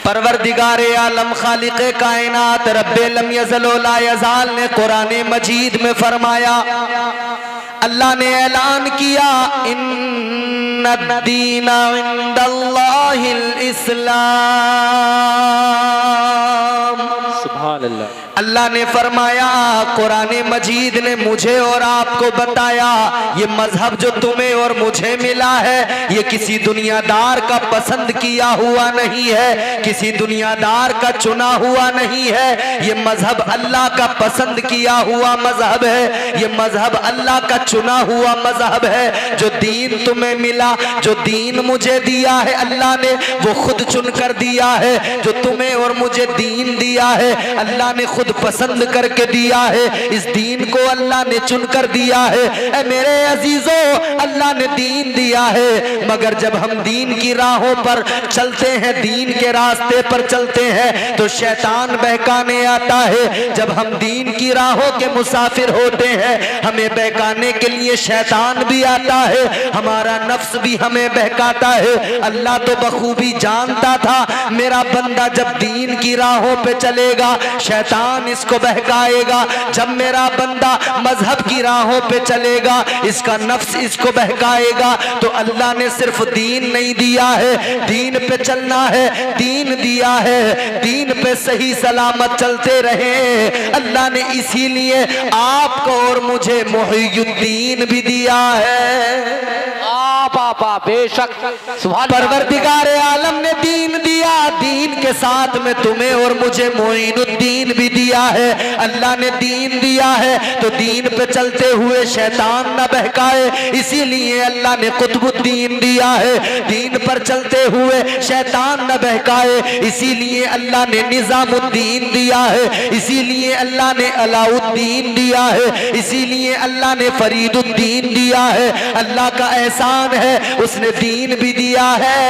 परवरदिगारे आलम खालिक़े कायनात रब्बे लम यज़ल व ला यज़ाल ने कुरान मजीद में फरमाया, अल्लाह ने ऐलान किया, इन्नद्दीना इंदल्लाहिल इस्लाम। सुभान अल्लाह। अल्लाह ने फरमाया, कुरान मजीद ने मुझे और आपको बताया, ये मजहब जो तुम्हें और मुझे मिला है ये किसी दुनियादार का पसंद किया हुआ नहीं है, किसी दुनियादार का चुना हुआ नहीं है। ये मजहब अल्लाह का पसंद किया हुआ मजहब है, ये मजहब अल्लाह का चुना हुआ मजहब है। जो दीन तुम्हें मिला, जो दीन मुझे दिया है अल्लाह ने, वो खुद चुन कर दिया है। जो तुम्हें और मुझे दीन दिया है अल्लाह ने खुद पसंद करके दिया है। इस दीन को अल्लाह ने चुनकर दिया है। ऐ मेरे अजीजों, अल्लाह ने दीन दिया है, मगर जब हम दीन की राहों पर चलते हैं, दीन के रास्ते पर चलते हैं, तो शैतान बहकाने आता है। जब हम दीन की राहों के मुसाफिर होते हैं, हमें बहकाने के लिए शैतान भी आता है, हमारा नफ्स भी हमें बहकाता है। अल्लाह तो बखूबी जानता था मेरा बंदा जब दीन की राहों पे चलेगा शैतान इसको बहकाएगा, जब मेरा बंदा मजहब की राहों पे चलेगा इसका नफ्स इसको बहकाएगा। तो अल्लाह ने सिर्फ दीन नहीं दिया है, दीन पे चलना है, दीन दिया है, दीन पे सही सलामत चलते रहे। अल्लाह ने इसीलिए आपको और मुझे मुहीयुद्दीन भी दिया है। पापा बेशक परवरदिगारे आलम ने दीन दिया, दीन के साथ में तुम्हें और मुझे मोइनुद्दीन भी दिया है। अल्लाह ने दीन दिया है तो दीन पे चलते हुए शैतान न बहकाए, इसीलिए अल्लाह ने कुतुबुद्दीन दिया है। दीन पर चलते हुए शैतान न बहकाए, इसीलिए अल्लाह ने निजामुद्दीन दिया है, इसीलिए अल्लाह ने अलाउद्दीन दिया है, इसीलिए अल्लाह ने फरीदुद्दीन दिया है। अल्लाह का एहसान है, उसने दीन भी दिया है।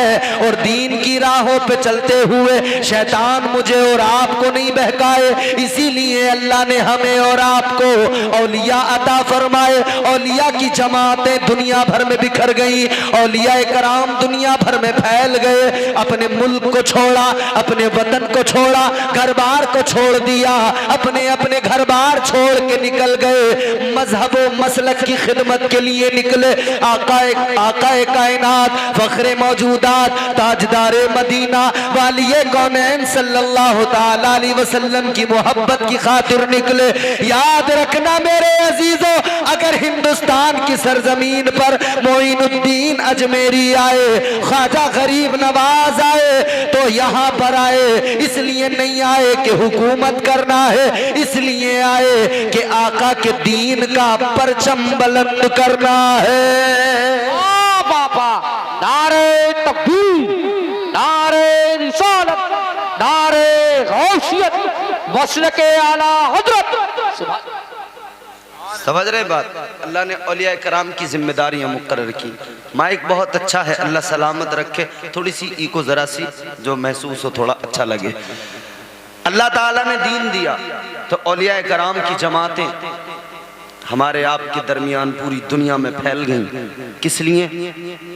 और दीन की राहों पे चलते हुए शैतान मुझे और आपको नहीं बहकाए, इसीलिए अल्लाह ने हमें और आपको औलिया अता फरमाए। औलिया की जमातें दुनिया भर में बिखर गई, औलिया कराम दुनिया भर में फैल गए। अपने मुल्क को छोड़ा, अपने वतन को छोड़ा, घर बार को छोड़ दिया, अपने अपने घर बार छोड़ के निकल गए, मजहब व मसलक की खिदमत के लिए निकले। आकाए कायनात, फखरे मौजूदात, ताजदारे मदीना, वालिए कौनैन सल्लल्लाहु ताला अलैहि वसल्लम की मोहब्बत की खातिर निकले। याद रखना मेरे अजीजों, अगर हिंदुस्तान की सरजमीन पर मोइनुद्दीन अजमेरी आए, ख्वाजा गरीब नवाज आए, तो यहाँ पर आए इसलिए नहीं आए कि हुकूमत करना है, इसलिए आए कि आका के दीन का परचम बुलंद करना है। बाबा नारे तकबीर, नारे रिसालत, नारे गौसियत, मसलके आला हजरत। समझ रहे बात? अल्लाह ने औलिया कराम की जिम्मेदारियां मुकर्रर की। माइक बहुत अच्छा है, अल्लाह सलामत रखे। थोड़ी सी इको जरा सी जो महसूस हो थोड़ा अच्छा लगे। अल्लाह ताला ने दीन दिया तो औलिया कराम की जमातें हमारे आपके दरमियान पूरी दुनिया में फैल गई। किस लिए?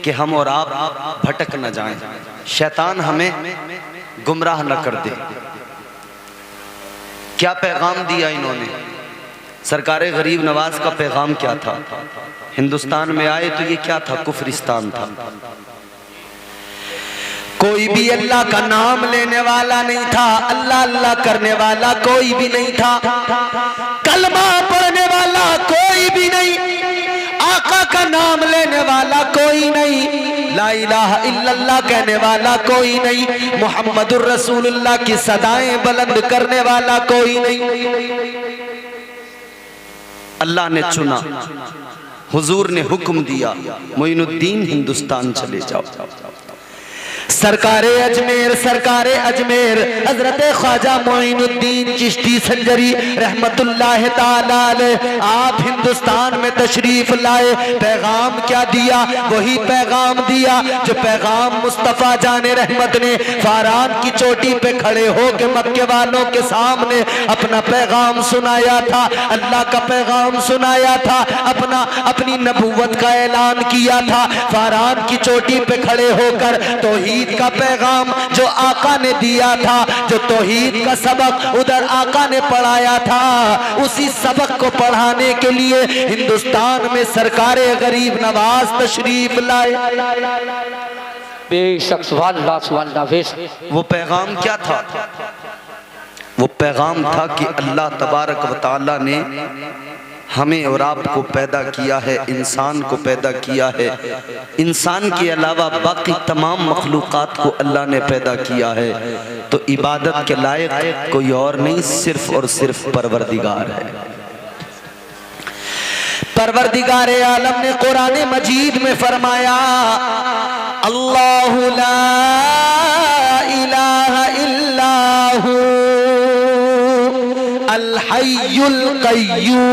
कि हम और आप भटक न जाएं, शैतान हमें गुमराह न कर दे। क्या पैगाम दिया इन्होंने? सरकारे गरीब नवाज का पैगाम क्या था? हिंदुस्तान में आए तो ये क्या था? कुफरिस्तान था। कोई भी अल्लाह का नाम लेने वाला नहीं था, अल्लाह अल्लाह करने वाला कोई भी नहीं था, कलमा पढ़ने वाला कोई भी नहीं, आका का नाम लेने वाला कोई नहीं, ला इलाहा इल्लल्लाह कहने वाला कोई नहीं, मुहम्मदुर रसूलुल्लाह की सदाएं बुलंद करने वाला कोई नहीं। अल्लाह ने चुना, हुजूर ने हुक्म दिया, मोइनुद्दीन हिंदुस्तान चले जाओ। सरकारे अजमेर हजरत ख्वाजा मोइनुद्दीन चिश्ती संजरी रहमतुल्लाह ताला अलैह आप हिंदुस्तान में तशरीफ लाए। पैगाम क्या दिया? वही पैगाम दिया जो पैगाम मुस्तफ़ा जाने रहमत ने फारान की चोटी पे खड़े हो के मक्के वालों के सामने अपना पैगाम सुनाया था, अल्लाह का पैगाम सुनाया था, अपनी नबूवत का ऐलान किया था। फारान की चोटी पे खड़े होकर तौहीद तौहीद का पैगाम जो आका ने दिया था, जो तौहीद का सबक उधर आका ने पढ़ाया था, उसी सबक को पढ़ाने के लिए हिंदुस्तान में सरकारे गरीब नवाज तशरीफ लाए। बेशक सुभान अल्लाह बेशक। वो पैगाम क्या था? वो पैगाम था कि अल्लाह तबारक व तआला ने हमें और आपको पैदा किया है, इंसान को पैदा किया है। इंसान के अलावा बाकी तमाम मखलूक़ात को अल्लाह ने पैदा किया है, तो इबादत के लायक कोई और नहीं, सिर्फ और सिर्फ परवरदिगार है। परवरदिगार आलम ने कुरान मजीद में फरमाया, अल्लाहु ला इलाहा इल्ला हु अल हय्युल क़य्यूम।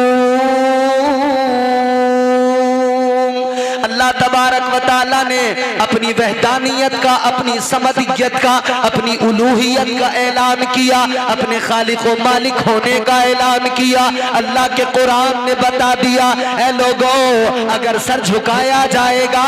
अल्लाह तबारक व तआला ने अपनी वहदानियत का, अपनी समदियत का, अपनी उलूहियत का ऐलान किया, अपने खालिक व मालिक होने का ऐलान किया। अल्लाह के कुरान ने बता दिया, ऐ लोगों, अगर सर झुकाया जाएगा,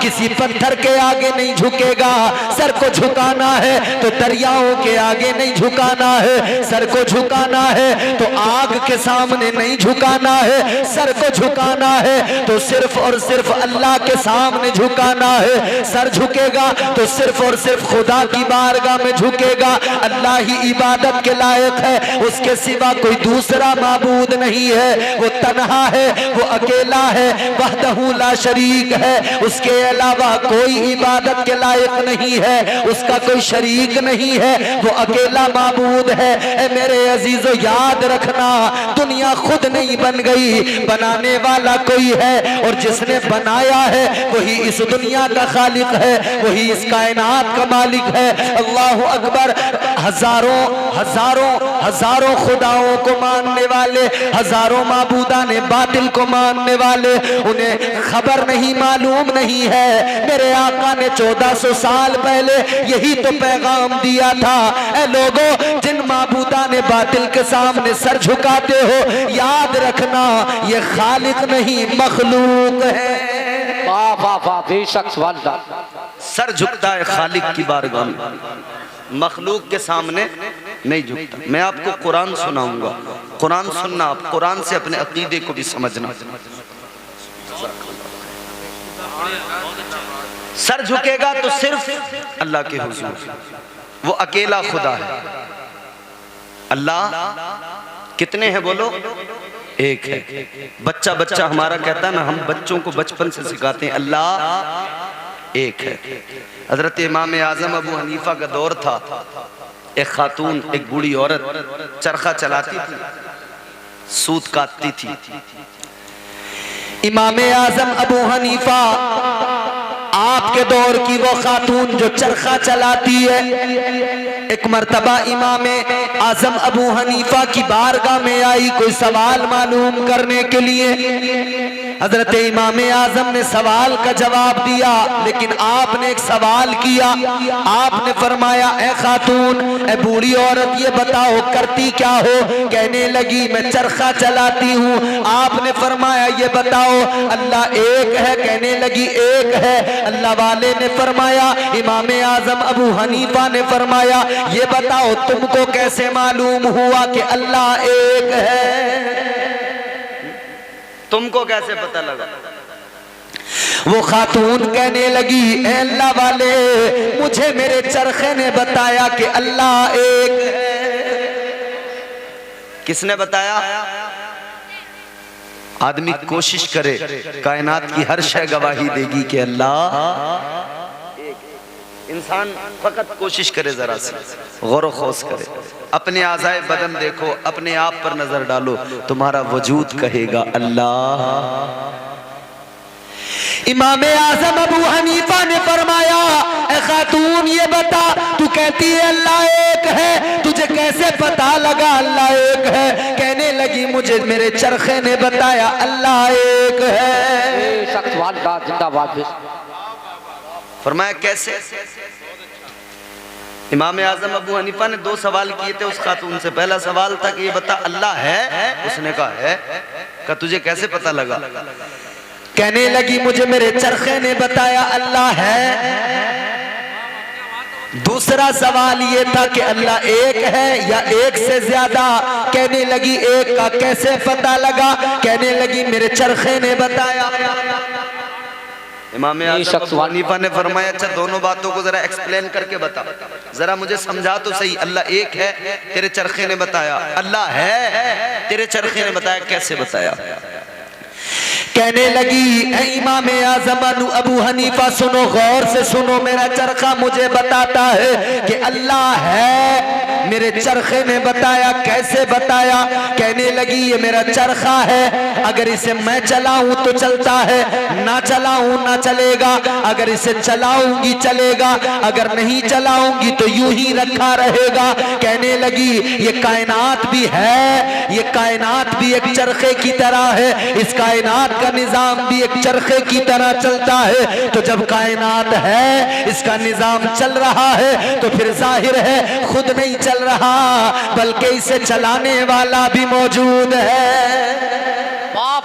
किसी पत्थर के आगे नहीं झुकेगा। सर को झुकाना है तो दरियाओं के आगे नहीं झुकाना है, सर को झुकाना है तो आग के सामने नहीं झुकाना है, सर को झुकाना है तो सिर्फ और सिर्फ अल्लाह के सामने झुकाना है। सर झुकेगा तो सिर्फ और सिर्फ खुदा की बारगाह में झुकेगा। अल्लाह ही इबादत के लायक है, उसके सिवा कोई दूसरा माबूद नहीं है। वो तन्हा है, वो अकेला है, वहदहू ला शरीक है, उसके अलावा कोई इबादत के लायक नहीं है, उसका कोई शरीक नहीं है, वो अकेला माबूद है। ए मेरे अजीजों, याद रखना, दुनिया खुद नहीं बन गई, बनाने वाला कोई है, और जिसने बनाया है वही इस दुनिया का खालिक है, वही इस कायनात का मालिक है। अल्लाहु अकबर। हजारों हजारों हजारों खुदाओं को मानने वाले, हजारों माबूदा ने बातिल को मानने वाले, उन्हें खबर नहीं, मालूम नहीं है। मेरे आका ने 1400 साल पहले यही तो पैगाम दिया था, ऐ लोगों, जिन माबूदा ने बातिल के सामने सर झुकाते हो, याद रखना ये खालिक नहीं, मखलूक है। वाह वाह वाह, बेशक सुभान अल्लाह। सर झुकता है खालिक की बारगाह में, मखलूक के सामने नहीं झुकता। मैं आपको कुरान सुनाऊंगा, कुरान सुनना, आप कुरान से अपने अकीदे को भी समझना। सर झुकेगा तो सिर्फ अल्लाह के हुजूर, वो अकेला खुदा है। अल्लाह कितने हैं बोलो? एक है। बच्चा बच्चा हमारा कहता है ना, हम बच्चों को बचपन से सिखाते हैं अल्लाह एक है। हजरत इमाम आजम अबू हनीफा का दौर था, एक खातून, एक बूढ़ी औरत चरखा चलाती थी, सूत काटती थी। इमाम आजम अबू हनीफा, आपके दौर की वो खातून जो चरखा चलाती है, एक मर्तबा इमाम आजम अबू हनीफा की बारगाह में आई कोई सवाल मालूम करने के लिए। हजरत इमाम आजम ने सवाल का जवाब दिया, लेकिन आपने एक सवाल किया। आपने फरमाया, ए खातून, ए बूढ़ी औरत, ये बताओ करती क्या हो? कहने लगी, मैं चरखा चलाती हूँ। आपने फरमाया, ये बताओ अल्लाह एक है? कहने लगी, एक है। अल्लाह वाले ने फरमाया, इमाम आजम अबू हनीफा ने फरमाया, ये बताओ तुमको कैसे मालूम हुआ कि अल्लाह एक है? तुमको कैसे पता लगा? वो खातून कहने लगी, ए अल्लाह वाले, मुझे मेरे चरखे ने बताया कि अल्लाह एक है। किसने बताया? आदमी कोशिश करे, कायनात की हर शय गवाही देगी कि अल्लाह एक। इंसान फकत कोशिश करे, जरा सी गौर खौस करे, अपने आज़ाए बदन देखो, अपने आप पर नजर डालो, तुम्हारा वजूद कहेगा अल्लाह। इमाम आजम अबू हनीफा ने फरमाया, ए खातून, ये बता, तू कहती है अल्लाह एक है, तुझे कैसे पता लगा अल्लाह एक है? कहने लगी, मुझे मेरे चरखे ने बताया अल्लाह एक है। जिंदाबाद। फरमाया कैसे? इमाम आजम अबू हनीफा ने 2 सवाल किए थे उस खातून से। पहला सवाल था कि ये बता अल्लाह है? उसने कहा है। कहा तुझे कैसे पता लगा? कहने लगी, मुझे मेरे चरखे ने बताया अल्लाह है। दूसरा सवाल ये था कि अल्लाह एक है या एक से ज्यादा। कहने लगी एक का कैसे पता लगा? कहने लगी मेरे चरखे ने बताया। इमाम आज़म अबू हनीफा ने फरमाया अच्छा दोनों बातों को जरा एक्सप्लेन करके बता, जरा मुझे समझा तो सही। अल्लाह एक है तेरे चरखे ने बताया, अल्लाह है तेरे चरखे ने बताया, कैसे बताया? कहने लगी इमाम आज़म अबू हनीफा सुनो, गौर से सुनो, मेरा चरखा मुझे बताता है कि अल्लाह है। मेरे चरखे ने बताया, कैसे बताया? कहने लगी ये मेरा चरखा है, अगर इसे मैं चलाऊं तो चलता है, ना चलाऊं ना चलेगा। अगर इसे चलाऊंगी चलेगा, अगर नहीं चलाऊंगी तो यूं ही रखा रहेगा। कहने लगी ये कायनात भी है, ये कायनात भी एक चरखे की तरह है, इस कायनात का निजाम भी एक चरखे की तरह चलता है। तो जब कायनात है, इसका निजाम चल रहा है, तो फिर जाहिर है खुद नहीं चल रहा बल्कि इसे चलाने वाला भी मौजूद है।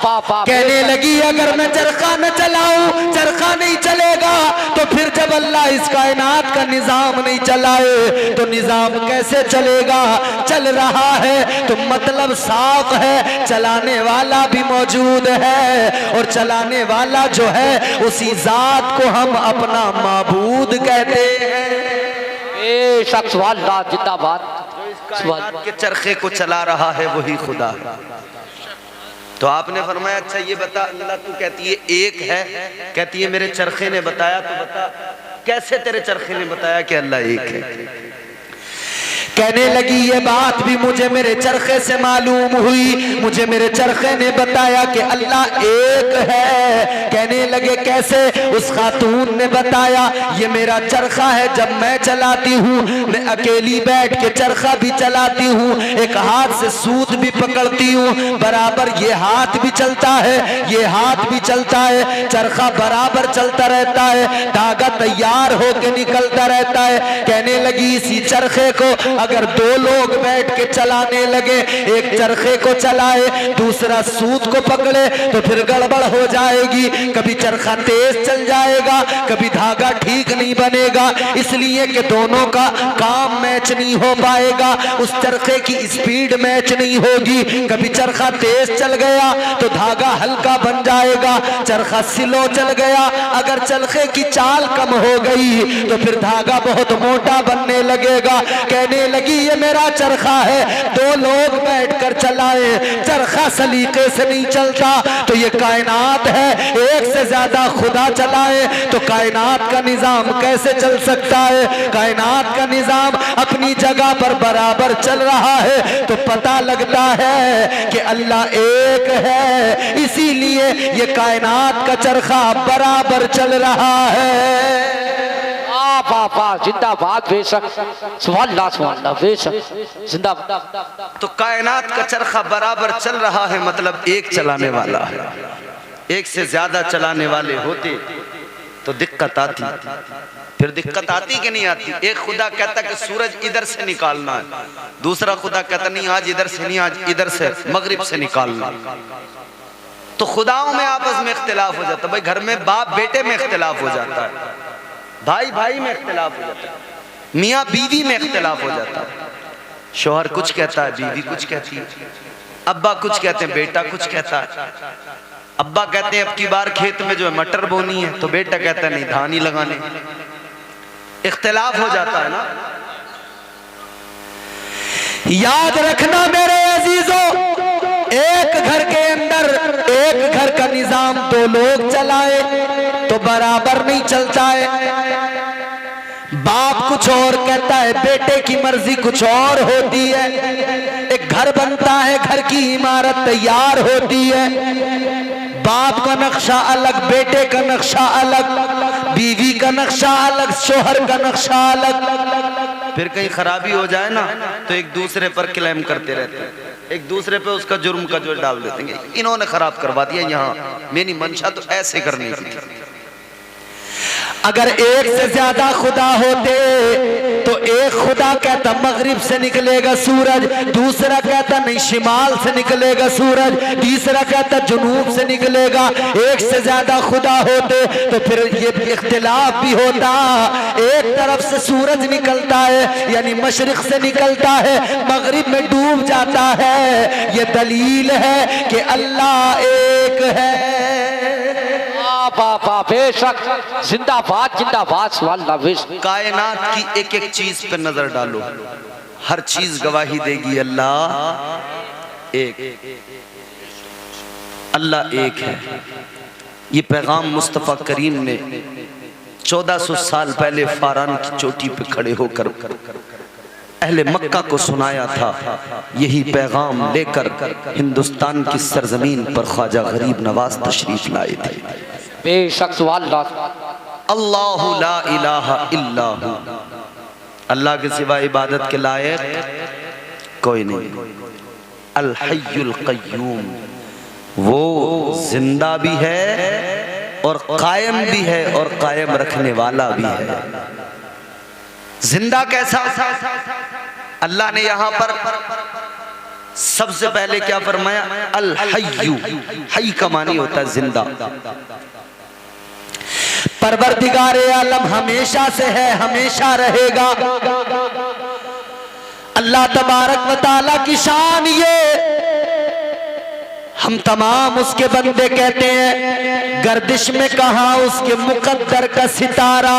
कहने लगी अगर मैं चरखा न चलाऊं, चरखा नहीं चलेगा, तो फिर जब अल्लाह इस कायनात का निजाम नहीं चलाए तो निजाम कैसे चलेगा? चल रहा है तो मतलब साफ है चलाने वाला भी मौजूद है, और चलाने वाला जो है उसी जात को हम अपना माबूद कहते हैं। ए शख्स वाला जिंदाबाद, कायनात के चरखे को चला रहा है वही खुदा है। तो आपने फरमाया अच्छा ये बता, अल्लाह तू कहती है एक है, कहती है मेरे चरखे ने बताया, तो बता कैसे तेरे चरखे ने बताया कि अल्लाह एक है? कहने लगी ये बात भी मुझे मेरे चरखे से मालूम हुई, मुझे मेरे चरखे ने बताया कि अल्लाह एक है। कहने लगे कैसे? उस खातून ने बताया ये मेरा चरखा है, जब मैं चलाती हूँ, मैं अकेली बैठ के चरखा भी चलाती हूँ, एक हाथ से सूत भी पकड़ती हूँ, बराबर ये हाथ भी चलता है, ये हाथ भी चलता है, चरखा बराबर चलता रहता है, धागा तैयार होके निकलता रहता है। कहने लगी इसी चरखे को अगर दो लोग बैठ के चलाने लगे, एक चरखे को चलाए दूसरा सूत को पकड़े, तो फिर गड़बड़ हो जाएगी, कभी चरखा तेज चल जाएगा, कभी धागा ठीक नहीं बनेगा, इसलिए कि दोनों का काम मैच नहीं हो पाएगा, उस चरखे की स्पीड मैच नहीं होगी। कभी चरखा तेज चल गया तो धागा हल्का बन जाएगा, चरखा स्लो चल गया, अगर चरखे की चाल कम हो गई तो फिर धागा बहुत मोटा बनने लगेगा। कहने लगी ये मेरा चरखा है, दो लोग बैठकर चलाए, चरखा सलीके से नहीं चलता तो ये कायनात है, एक से ज्यादा खुदा चलाए तो कायनात का निजाम कैसे चल सकता है? कायनात का निजाम अपनी जगह पर बराबर चल रहा है तो पता लगता है कि अल्लाह एक है, इसीलिए ये कायनात का चरखा बराबर चल रहा है। जिंदाबाद, बेशक सुभान बेशक जिंदाबाद। तो कायनात का चरखा बराबर चल रहा है, मतलब एक चलाने वाला है। एक से ज्यादा चलाने वाले होते तो दिक्कत आती, फिर दिक्कत आती कि नहीं आती? एक खुदा कहता कि सूरज इधर से निकालना है, दूसरा खुदा कहता नहीं आज इधर से नहीं, आज इधर से मगरिब से निकालना। तो खुदाओं में आपस में इख्तिलाफ हो जाता है। भाई घर में बाप बेटे में इख्तिलाफ हो जाता है, भाई भाई में इख्तिलाफ हो जाता है, मियाँ बीवी में इख्तिलाफ हो जाता है, शौहर कुछ कहता है बीवी कुछ कहती है, अब्बा कुछ कहते हैं बेटा कुछ कहता है। अब्बा कहते हैं अब की बार खेत में जो है मटर बोनी है, तो बेटा कहता है नहीं धान ही लगाने। इख्तिलाफ हो जाता है ना। याद रखना मेरे अजीजों, एक घर के अंदर एक घर का निजाम दो लोग चलाए तो बराबर नहीं चलता है। बाप कुछ और कहता है, बेटे की मर्जी कुछ और होती है। एक घर बनता है, घर की इमारत तैयार होती है, बाप का नक्शा अलग, बेटे का नक्शा अलग, बीवी का नक्शा अलग, शोहर का नक्शा अलग। फिर कहीं खराबी हो जाए ना तो एक दूसरे पर क्लेम करते रहते हैं, एक दूसरे पे उसका जुर्म का जो डाल देते हैं, इन्होंने खराब करवा दिया, यहाँ मेरी मंशा तो ऐसे करनी थी। अगर एक से ज्यादा खुदा होते तो एक खुदा कहता कहता मगरिब से निकलेगा सूरज, दूसरा कहता नहीं शिमाल से निकलेगा सूरज, तीसरा कहता जुनूब से निकलेगा। एक से ज्यादा खुदा होते तो फिर ये इख्तिलाफ भी होता। एक तरफ से सूरज निकलता है यानी मशरिक से निकलता है, मगरिब में डूब जाता है। ये दलील है कि अल्लाह एक है। बाबा बेशक, जिंदाबाद जिंदाबाद, सुभान अल्लाह बेशक। कायनात की एक एक चीज पे नजर डालो, हर चीज गवाही देगी अल्लाह एक, अल्लाह एक है। ये पैगाम मुस्तफ़ा करीम ने 1400 साल पहले फारान की चोटी पे खड़े होकर अहले मक्का को सुनाया था। यही पैगाम लेकर हिंदुस्तान की सरजमीन पर ख्वाजा गरीब नवाज तशरीफ लाए थे। बेशक, सुभान अल्लाह। अल्लाहु ला इलाहा इल्लाहु, अल्लाह के सिवा इबादत के लायक कोई नहीं। अल हय्युल क़य्यूम, वो जिंदा भी है और कायम भी है और कायम रखने वाला भी है। जिंदा कैसा? अल्लाह ने यहां पर सबसे पहले क्या फरमाया? अल हय्यु, हई का मानी होता है जिंदा। परवरदिगारे आलम हमेशा से है, हमेशा रहेगा। अल्लाह तबारक व तआला की शान ये, हम तमाम उसके बंदे कहते हैं गर्दिश में कहा उसके मुकद्दर का सितारा,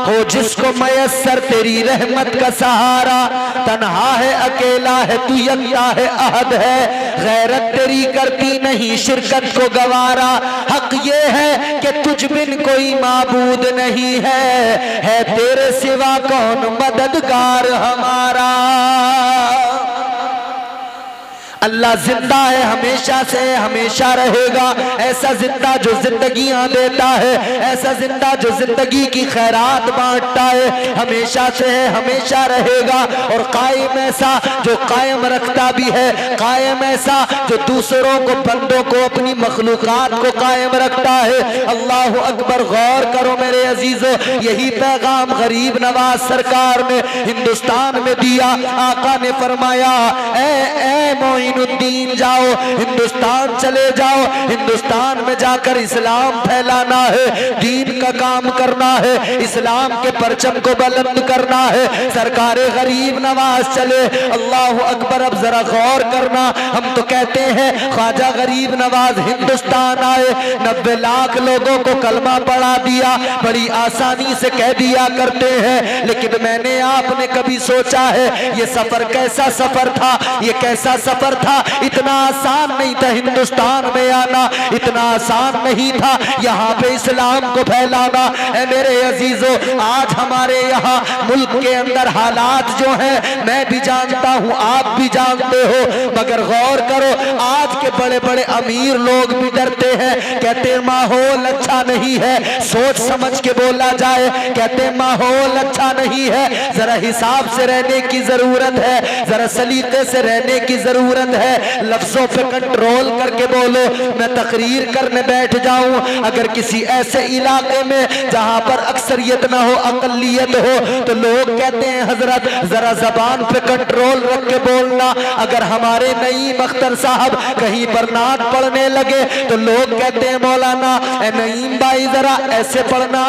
हो जिसको मयस्सर तेरी रहमत का सहारा। तन्हा है अकेला है तू, यकता है अहद है, गैरत तेरी करती नहीं शिरकत को गवारा। हक ये है कि तुझ बिन कोई माबूद नहीं है तेरे सिवा कौन मददगार हमारा। अल्लाह जिंदा है, हमेशा से हमेशा रहेगा। ऐसा जिंदा जो जिंदगियां देता है, ऐसा जिंदा जो जिंदगी की खैरात बांटता है, हमेशा से है, हमेशा रहेगा। और कायम ऐसा जो कायम रखता भी है, कायम ऐसा जो दूसरों को, बंदों को, अपनी मखलूकात को कायम रखता है। अल्लाह अकबर। गौर करो मेरे अजीजों, यही पैगाम गरीब नवाज सरकार ने हिंदुस्तान में दिया। आका ने फरमाया ए मोइनुद्दीन जाओ, हिंदुस्तान चले जाओ, हिंदुस्तान में जाकर इस्लाम फैलाना है, दीन का काम करना है, इस्लाम के परचम को बुलंद करना है। सरकारे गरीब नवाज चले। अल्लाह अकबर। अब जरा गौर करना, हम तो कहते हैं ख्वाजा गरीब नवाज हिंदुस्तान आए, 90 लाख लोगों को कलमा पढ़ा दिया, बड़ी आसानी से कह दिया करते हैं। लेकिन मैंने आपने कभी सोचा है ये सफर कैसा सफर था? ये कैसा सफर था? इतना आसान नहीं था हिंदुस्तान में आना, इतना आसान नहीं था यहाँ पे इस्लाम को फैलाना। ऐ मेरे अजीजों, आज हमारे यहाँ मुल्क के अंदर हालात जो हैं मैं भी जानता हूँ, आप भी जानते हो, मगर गौर करो आज के बड़े बड़े अमीर लोग भी डरते हैं, कहते हैं माहौल अच्छा नहीं है। सोच समझ के बोला जाए, कहते हैं माहौल अच्छा नहीं है, जरा हिसाब से रहने की जरूरत है, जरा सलीके से रहने की जरूरत है, लफ्जों पे कंट्रोल करके बोलो। मैं तकरीर करने बैठ जाऊं, अगर किसी ऐसे इलाके में जहां पर अक्सरियत ना हो, अकलियत हो, तो लोग कहते हैं हजरत जरा जबान पे कंट्रोल रख के बोलना। अगर हमारे नईम अख्तर साहब कहीं पर नात पढ़ने लगे तो लोग कहते हैं मौलाना नईम भाई जरा ऐसे पढ़ना,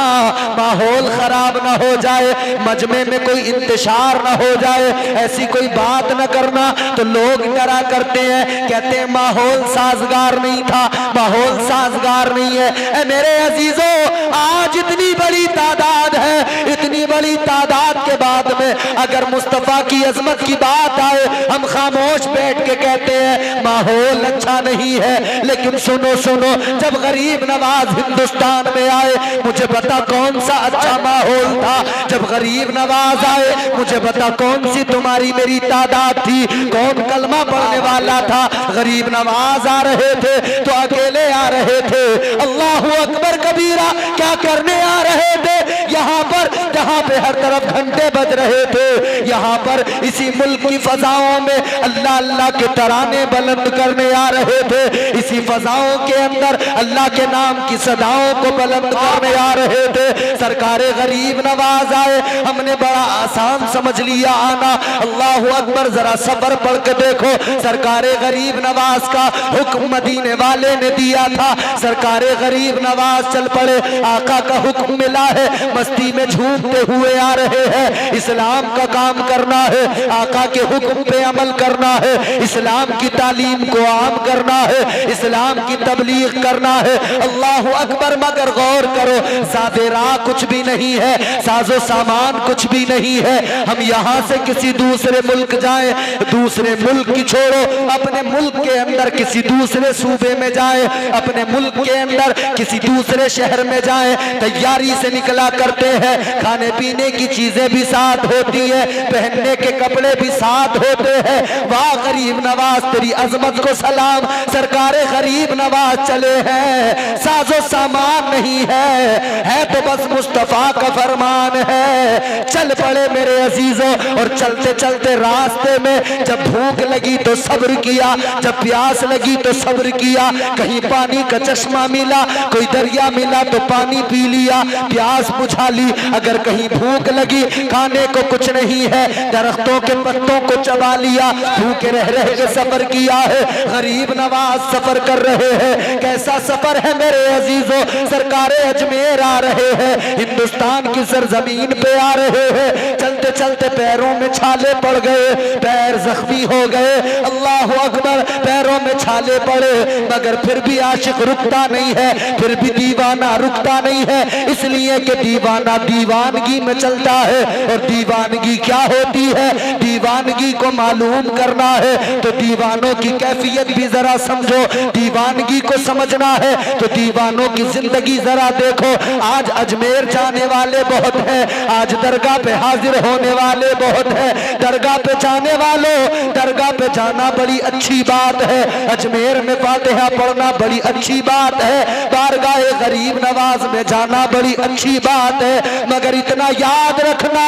माहौल खराब ना हो जाए, मजमे में कोई इंतशार ना हो जाए, ऐसी कोई बात ना करना। तो लोग डरा करते हैं, कहते हैं माहौल साजगार नहीं था, माहौल साजगार नहीं है। ऐ मेरे अजीजों, आज इतनी बड़ी तादाद है, इतनी बड़ी तादाद के बाद में अगर मुस्तफा की अजमत की बात आए, हम खामोश बैठ के कहते हैं माहौल अच्छा नहीं है। लेकिन सुनो सुनो, जब गरीब नवाज हिंदुस्तान में आए, मुझे बता कौन सा अच्छा माहौल था। जब गरीब नवाज आए, मुझे बता कौन सी तुम्हारी मेरी तादाद थी, कौन कलमा पढ़ने वाला था। गरीब नवाज आ रहे थे तो अकेले आ रहे थे, अल्लाहू अकबर कबीरा, क्या करने आ रहे थे यहाँ पर जहाँ पे हर तरफ घंटे बज रहे थे, यहाँ पर इसी मुल्क की फजाओं में अल्लाह अल्लाह के तराने बुलंद करने आ रहे थे। इसी फजाओं के अंदर अल्लाह के नाम की सदाओं को बुलंद करने आ रहे थे। सरकारे गरीब नवाज आए, हमने बड़ा आसान समझ लिया आना। अल्लाह अकबर, जरा सफर पढ़ के देखो। सरकारे गरीब नवाज का हुक्म मदीने वाले ने दिया था। सरकारे गरीब नवाज चल पड़े, आका का हुक्म मिला है, मस्ती में झूमते हुए आ रहे हैं। इस्लाम का काम करना है, आका के हुक्म पे अमल करना है, इस्लाम की तालीम को आम करना है, इस्लाम की तबलीग करना है। अल्लाह अकबर, मगर गौर करो, ज़ादे राह कुछ भी नहीं है, साजो सामान कुछ भी नहीं है। हम यहाँ से किसी दूसरे मुल्क जाए, दूसरे मुल्क की छोड़ो, अपने मुल्क के अंदर किसी दूसरे सूबे में जाए, अपने मुल्क के अंदर किसी दूसरे शहर में जाए, तैयारी से निकला करते हैं। खाने पीने की चीजें भी साथ होती है, पहनने के कपड़े भी साथ होते हैं। वाह गरीब नवाज, तेरी अजमत को सलाम। सरकारे गरीब नवाज चले हैं, साजो सामान नहीं है तो बस मुस्तफा का फरमान है। चल पड़े मेरे अजीजों, और चलते चलते रास्ते में जब भूख लगी तो सब्र किया, जब प्यास लगी तो सब्र किया। कहीं पानी का चश्मा मिला, कोई दरिया मिला तो पानी पी लिया, प्यास बुझा ली। अगर कहीं भूख लगी, खाने को कुछ नहीं है, दरख्तों के पत्तों को चबा लिया। भूखे रह रहे के सफर किया है। गरीब नवाज सफर कर रहे हैं। कैसा सफर है मेरे अजीजों, सरकारे अजमेर आ रहे हैं, हिंदुस्तान की सरजमीन पे आ रहे हैं। चलते चलते पैरों में छाले पड़ गए, पैर जख्मी हो गए। अल्लाह अकबर, पैरों में छाले पड़े, मगर फिर भी आशिक रुकता नहीं है, फिर भी दीवाना रुकता नहीं है। इसलिए कि दीवाना दीवानगी में चलता है। और दीवानगी क्या होती है, दीवानगी को मालूम करना है तो दीवानों की कैफियत भी जरा समझो। दीवानगी को समझना है तो दीवानों की जिंदगी जरा देखो। आज अजमेर जाने वाले बहुत हैं, आज दरगाह पे हाजिर होने वाले बहुत हैं। दरगाह पे जाने वालों, दरगाह पे जाना बड़ी अच्छी बात है, अजमेर में फातिहा पढ़ना बड़ी अच्छी बात है, बारगाह गरीब नवाज में जाना बड़ी अच्छी बात है। मगर इतना याद रखना,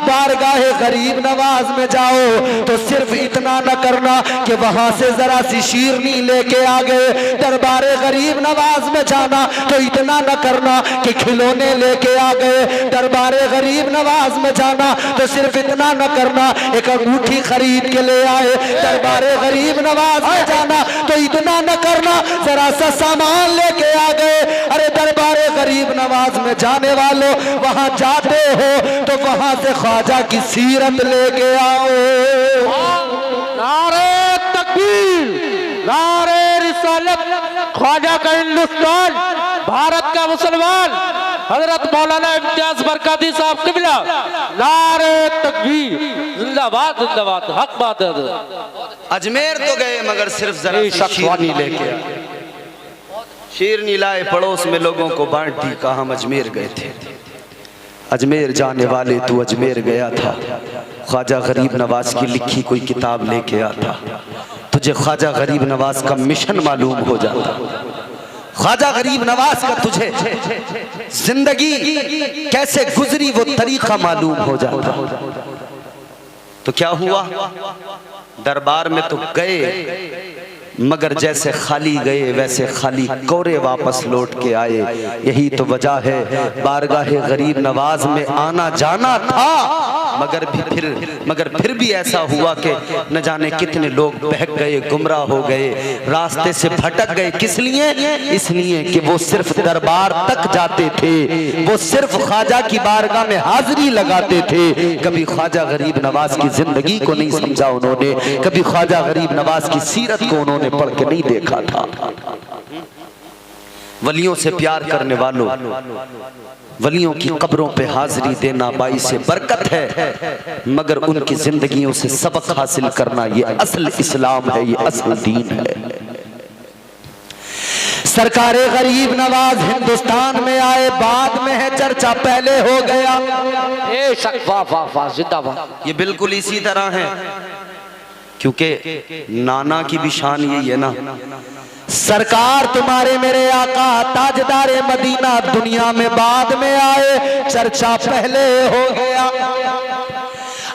बारगाह गरीब नवाज में जाओ तो सिर्फ इतना न करना कि वहां से जरा सी शीरनी लेके आ गए। दरबारे गरीब नवाज में जाना तो इतना न करना कि खिलौने लेके आ गए। दरबारे गरीब नवाज में जाना तो सिर्फ इतना न करना एक अंगूठी खरीद के ले आए। दरबारे गरीब नवाज में जाना तो इतना न करना जरा सा सामान लेके आ गए। अरे दरबारे गरीब नवाज में जाने वालों, वहां जाते हो तो वहां से ख्वाजा की सीरत लेके आओ। नारे तकबीर, नारे रिसालत, ख्वाजा का हिंदुस्तान, भारत का मुसलमान, हजरत मौलाना इम्तियाज बरकाती साहब किबला, नारे तकबीर, जिंदाबाद जिंदाबाद, हक बात है। अजमेर तो गए मगर सिर्फ जरा सी शीरनी लेके आए। शीरनी लाए, पड़ोस में लोगों को बांट दी, कहा हम अजमेर गए थे। अजमेर जाने वाले, तू अजमेर गया था, ख्वाजा गरीब नवाज की लिखी कोई किताब लेके आता, तुझे ख्वाजा गरीब नवाज का मिशन मालूम हो जाता, ख्वाजा गरीब नवाज का तुझे जिंदगी कैसे गुजरी वो तरीका मालूम हो जाता। तो क्या हुआ, दरबार में तो गए मगर जैसे खाली गए वैसे खाली कोरे वापस लौट के आए। यही तो वजह है बारगाह गरीब नवाज में आना जाना था, मगर फिर भी ऐसा हुआ कि न जाने कितने लोग बहक गए, गुमराह हो गए, रास्ते से भटक गए। किस लिए? इसलिए कि वो सिर्फ दरबार तक जाते थे, वो सिर्फ ख्वाजा की बारगाह में हाजिरी लगाते थे। कभी ख्वाजा गरीब नवाज की जिंदगी को नहीं समझा उन्होंने, कभी ख्वाजा गरीब नवाज की सीरत को उन्होंने पढ़ के नहीं देखा था। वलियों से प्यार करने वालों, वलियों की कब्रों पे हाजिरी देना बाइस बरकत है, मगर उनकी जिंदगियों से सबक हासिल करना ये असल इस्लाम है, ये असल दीन है। सरकारे गरीब नवाज हिंदुस्तान में आए, बाद में है चर्चा, पहले हो गया। वाह वाह वाह, जिंदाबाद। ये बिल्कुल इसी तरह है। क्योंकि नाना की भी शान यही है ना। सरकार तुम्हारे मेरे आका ताजदारे मदीना दुनिया में बाद में आए, चर्चा पहले हो गया।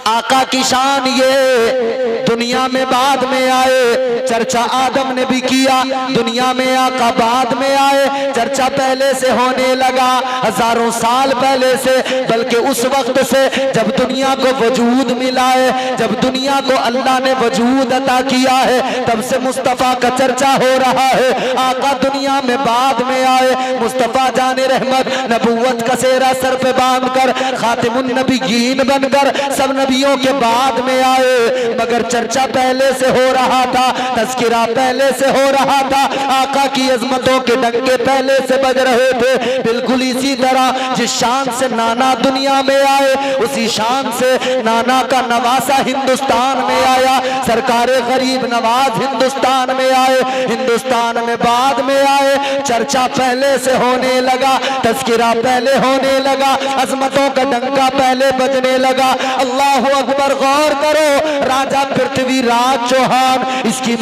आका की शान ये दुनिया में बाद में आए, चर्चा आदम ने भी किया, दुनिया में आका बाद में आए, चर्चा पहले से होने लगा, हजारों साल पहले से, बल्कि उस वक्त से जब दुनिया को वजूद मिला है, जब दुनिया को अल्लाह ने वजूद अता किया है, तब से मुस्तफ़ा का चर्चा हो रहा है। आका दुनिया में बाद में आए, मुस्तफ़ा जाने रहमत नबूवत का सेहरा सर पे बांध कर खातिमुन नबीयीन बनकर सब नबियों के बाद में आए, मगर चर्चा पहले से हो रहा था, तज़किरा पहले से हो रहा था, आका की अजमतों के डंके पहले से बज रहे थे। बिल्कुल इसी तरह जिस शान से नाना दुनिया में आए, उसी शान से नाना का नवासा हिंदुस्तान में आया, सरकारे गरीब नवाज हिंदुस्तान में आए, हिंदुस्तान में बाद में आए, चर्चा पहले से होने लगा, तज़किरा पहले होने लगा, अजमतों का डंका पहले बजने लगा। अल्लाह अकबर, गौर करो, राजा पृथ्वीराज चौहान, इसकी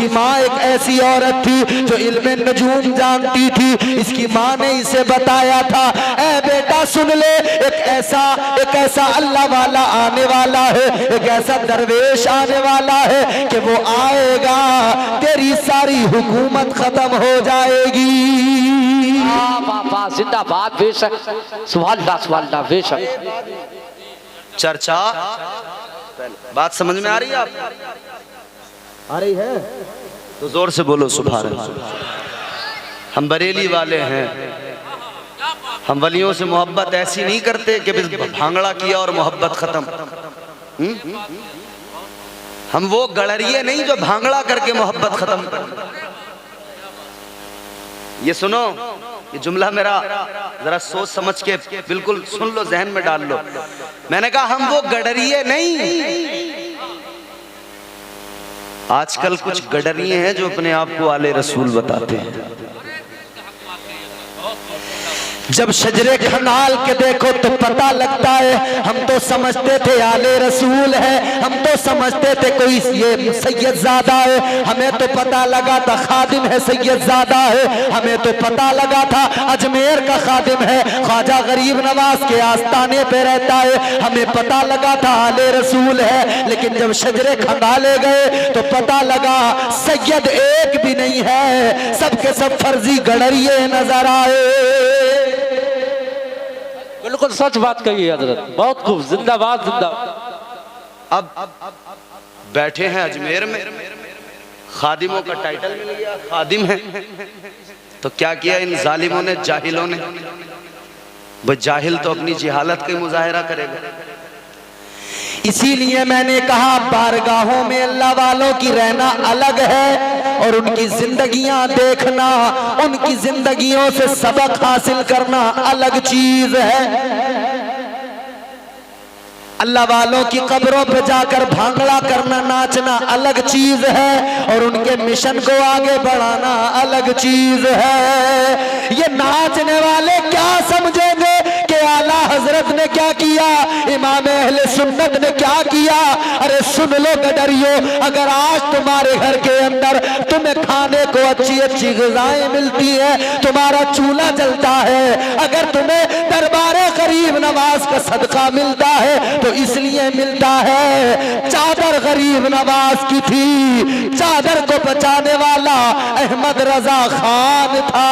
माँ एक ऐसी औरत थी जो इल्मे नजूम जानती थी। इसकी माँ ने इसे बताया था, ऐ बेटा सुन ले, एक ऐसा अल्लाह वाला आने वाला है, एक ऐसा दरवेश आने वाला है कि वो आएगा, तेरी सारी हुकूमत खत्म हो जाएगी। जिंदाबाद, बेशक, सुभान अल्लाह, बेशक। चर्चा, बात समझ में आ रही है आप? आ रही है तो जोर से बोलो सुभान अल्लाह। हम बरेली वाले हैं, हम वलियों से मोहब्बत ऐसी नहीं करते कि बस भांगड़ा किया और मोहब्बत खत्म। हम वो गड़रिए नहीं जो भांगड़ा करके मोहब्बत खत्म कर। ये सुनो, ये जुमला मेरा जरा सोच समझ के बिल्कुल सुन लो, जहन में डाल लो। मैंने कहा हम वो गडरिए नहीं। आजकल कुछ गडरिए हैं जो अपने आप को आले रसूल बताते हैं। जब शजरे खनाल के देखो तो पता लगता है, हम तो समझते थे आले रसूल है, हम तो समझते थे कोई ये सैयदजादा है, हमें तो पता लगा था खादिम है, सैयदजादा है, हमें तो पता लगा था अजमेर का खादिम है, ख्वाजा गरीब नवाज के आस्ताने पे रहता है, हमें पता लगा था आले रसूल है। लेकिन जब शजरे खंगाले गए तो पता लगा सैयद एक भी नहीं है, सबके सब फर्जी गडरिए नजर आए। बिल्कुल सच बात कही है हजरत, बहुत खूब, जिंदाबाद, जिंदाबाद। अब बैठे हैं अजमेर में, खादिमों का टाइटल मिल गया, खादिम है, तो क्या किया इन जालिमों ने, जाहिलों ने? वो जाहिल तो अपनी जिहालत का मुजाहिरा करेगा। इसीलिए मैंने कहा बारगाहों में अल्लाह वालों की रहना अलग है और उनकी जिंदगियां देखना, उनकी जिंदगियों से सबक हासिल करना अलग चीज है। अल्लाह वालों की कब्रों पे जाकर भांगड़ा करना, नाचना अलग चीज है और उनके मिशन को आगे बढ़ाना अलग चीज है। ये नाचने वाले क्या समझेंगे कि आला हजरत ने क्या किया, इमाम अहले सुन्नत ने क्या किया? अरे सुन लो गडरियो, अगर आज तुम्हारे घर के अंदर तुम्हें खाने को अच्छी अच्छी ग़िज़ाएं मिलती है, तुम्हारा चूल्हा जलता है, अगर तुम्हें दरबारे गरीब नवाज का सदका मिलता है तो इसलिए मिलता है चादर गरीब नवाज की थी, चादर को बचाने वाला अहमद रजा खान था।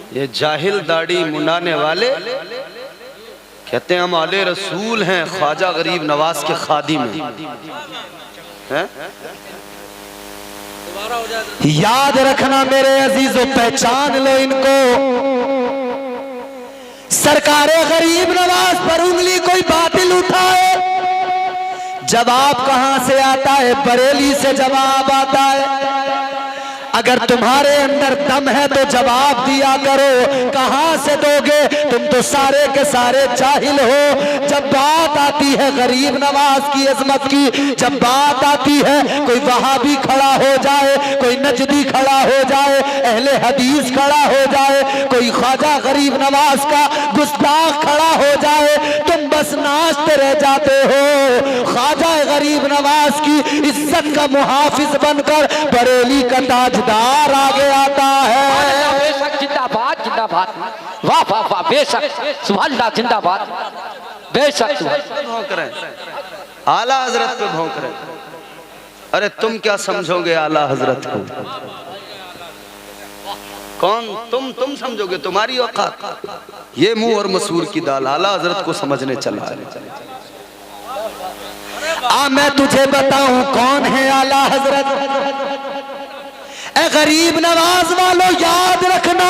ये जाहिल दाढ़ी मुंडाने वाले कहते हैं हम आले रसूल हैं, ख्वाजा गरीब नवाज के खादिम हैं। याद रखना मेरे अजीजों, पहचान लो इनको। सरकारे गरीब नवाज पर उंगली कोई बातिल उठाए, जवाब कहां से आता है? बरेली से जवाब आता है। अगर तुम्हारे अंदर दम है तो जवाब दिया करो, कहां से दोगे? तुम तो सारे के सारे जाहिल हो। जब बात आती है गरीब नवाज की अजमत की, जब बात आती है कोई वहाबी खड़ा हो जाए, कोई नजदी खड़ा हो जाए, अहले हदीस खड़ा हो जाए, कोई ख्वाजा गरीब नवाज का गुस्ताख खड़ा हो जाए, तुम बस नाचते रह जाते हो। ख्वाजा गरीब नवाज की इज्जत का मुहाफिज बनकर बरेली का ताजदार आगे आता है। बेशक जिंदाबाद जिंदाबाद, वाह वाह वाह, बेशक सुभान अल्लाह, जिंदाबाद बेशक। भौंक रहे हैं, आला हजरत पे भौंक रहे हैं। अरे तुम क्या समझोगे आला हजरत को? कौन तुम समझोगे? तुम्हारी औकात? ये मुंह और मसूर की दाल आला हजरत को समझने चला है। मैं तुझे बताऊं कौन है आला हजरत। ए गरीब नवाज वालों याद रखना,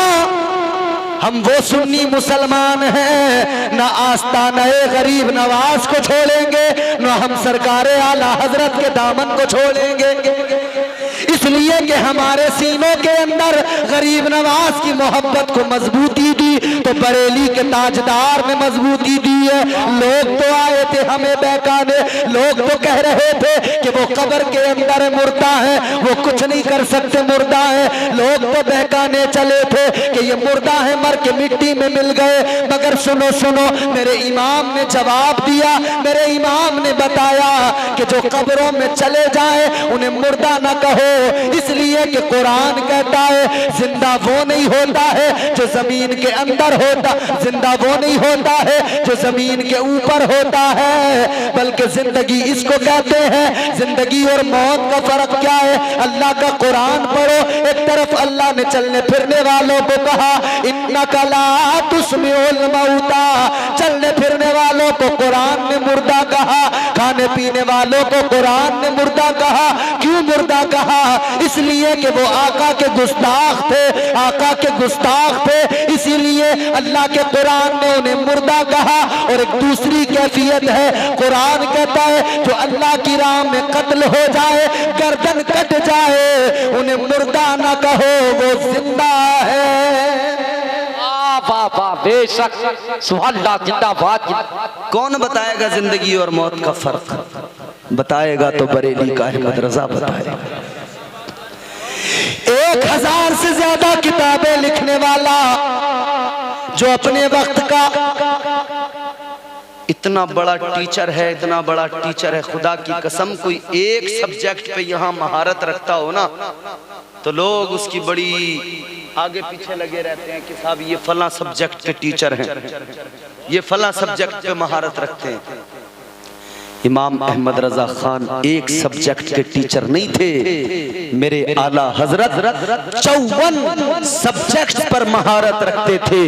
हम वो सुन्नी मुसलमान हैं, न आस्ताना गरीब नवाज को छोड़ेंगे, न हम सरकार आला हजरत के दामन को छोड़ेंगे। इसलिए कि हमारे सीनों के अंदर गरीब नवाज की मोहब्बत को मजबूती दी तो बरेली के ताजदार में मजबूती दी है। लोग तो आए थे हमें बहकाने, लोग तो कह रहे थे कि वो कब्र के अंदर मुर्दा है, वो कुछ नहीं कर सकते, मुर्दा है। लोग तो बहकाने चले थे कि ये मुर्दा है, मर के मिट्टी में मिल गए। मगर सुनो सुनो, मेरे इमाम ने जवाब दिया, मेरे इमाम ने बताया कि जो कब्रों में चले जाए उन्हें मुर्दा ना कहो, इसलिए कि कुरान कहता है जिंदा वो नहीं होता है जो जमीन के अंदर होता, जिंदा वो नहीं होता है जो जमीन के ऊपर होता है, बल्कि जिंदगी इसको कहते हैं। जिंदगी और मौत का फर्क क्या है? अल्लाह का कुरान पढ़ो। एक तरफ अल्लाह ने चलने फिरने वालों को कहा इन्नका ला तुस्मिउल मौता, चलने फिरने वालों को कुरान ने मुर्दा कहा, खाने पीने वालों को कुरान ने मुर्दा कहा। क्यों मुर्दा कहा? इसलिए कि वो आका के गुस्ताख थे, आका के गुस्ताख थे, इसीलिए अल्लाह के कुरान ने उन्हें मुर्दा कहा। और एक दूसरी कैफियत है, कुरान कहता है जो अल्लाह की राह में कत्ल हो जाए, गर्दन कट जाए, उन्हें मुर्दा ना कहो, वो जिंदा है। वाह बेशक सुभान अल्लाह, जिंदाबाद। कौन बताएगा जिंदगी और मौत का फर्क? बताएगा तो बरेली का अहमद रजा बताएगा। 1000 से ज्यादा किताबें लिखने वाला, जो अपने वक्त का इतना बड़ा टीचर है, इतना बड़ा टीचर है, खुदा की कसम कोई एक सब्जेक्ट पे यहाँ महारत रखता हो ना तो लोग उसकी बड़ी आगे पीछे लगे रहते हैं कि साहब ये फला सब्जेक्ट के टीचर हैं, ये फला सब्जेक्ट पे महारत रखते हैं। इमाम अहमद रजा खान एक सब्जेक्ट के टीचर नहीं थे, मेरे आला हजरत 54 सब्जेक्ट पर महारत रखते थे,